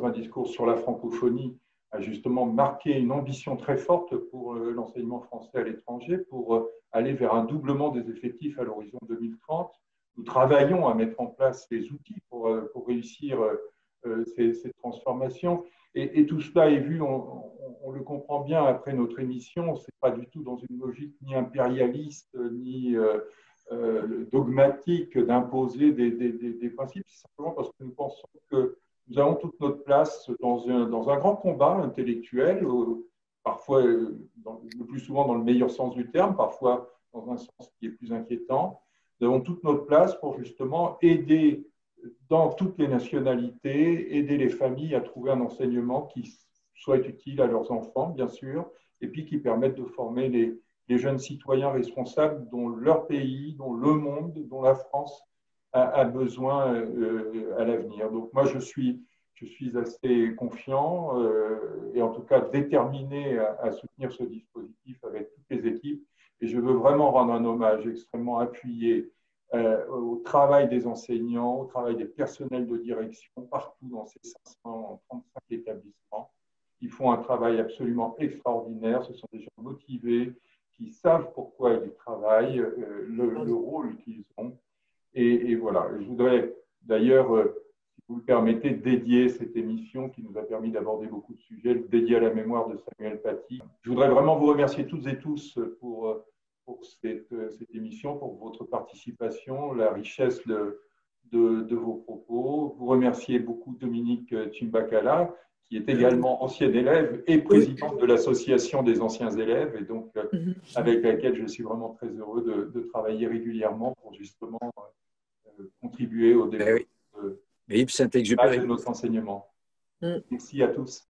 discours sur la francophonie, a justement marqué une ambition très forte pour l'enseignement français à l'étranger, pour aller vers un doublement des effectifs à l'horizon 2030. Nous travaillons à mettre en place les outils pour réussir ces transformations. Et tout cela est vu, on le comprend bien après notre émission, ce n'est pas du tout dans une logique ni impérialiste, ni dogmatique d'imposer des principes, c'est simplement parce que nous pensons que nous avons toute notre place dans un grand combat intellectuel, parfois, le plus souvent dans le meilleur sens du terme, parfois dans un sens qui est plus inquiétant. Nous avons toute notre place pour justement aider dans toutes les nationalités, aider les familles à trouver un enseignement qui soit utile à leurs enfants, bien sûr, et puis qui permette de former les jeunes citoyens responsables dont leur pays, dont le monde, dont la France a besoin à l'avenir. Donc moi, je suis assez confiant et en tout cas déterminé à soutenir ce dispositif avec toutes les équipes. Et je veux vraiment rendre un hommage extrêmement appuyé au travail des enseignants, au travail des personnels de direction, partout dans ces 535 établissements. Ils font un travail absolument extraordinaire. Ce sont des gens motivés qui savent pourquoi ils travaillent, le rôle qu'ils ont. Et voilà, je voudrais d'ailleurs, si vous le permettez, dédier cette émission qui nous a permis d'aborder beaucoup de sujets, dédiée à la mémoire de Samuel Paty. Je voudrais vraiment vous remercier toutes et tous pour cette émission, pour votre participation, la richesse de vos propos. Vous remercier beaucoup Dominique Chimbakala, qui est également ancienne élève et présidente de l'association des anciens élèves, et donc avec laquelle je suis vraiment très heureux de travailler régulièrement pour justement contribuer au développement de notre enseignement. Merci à tous.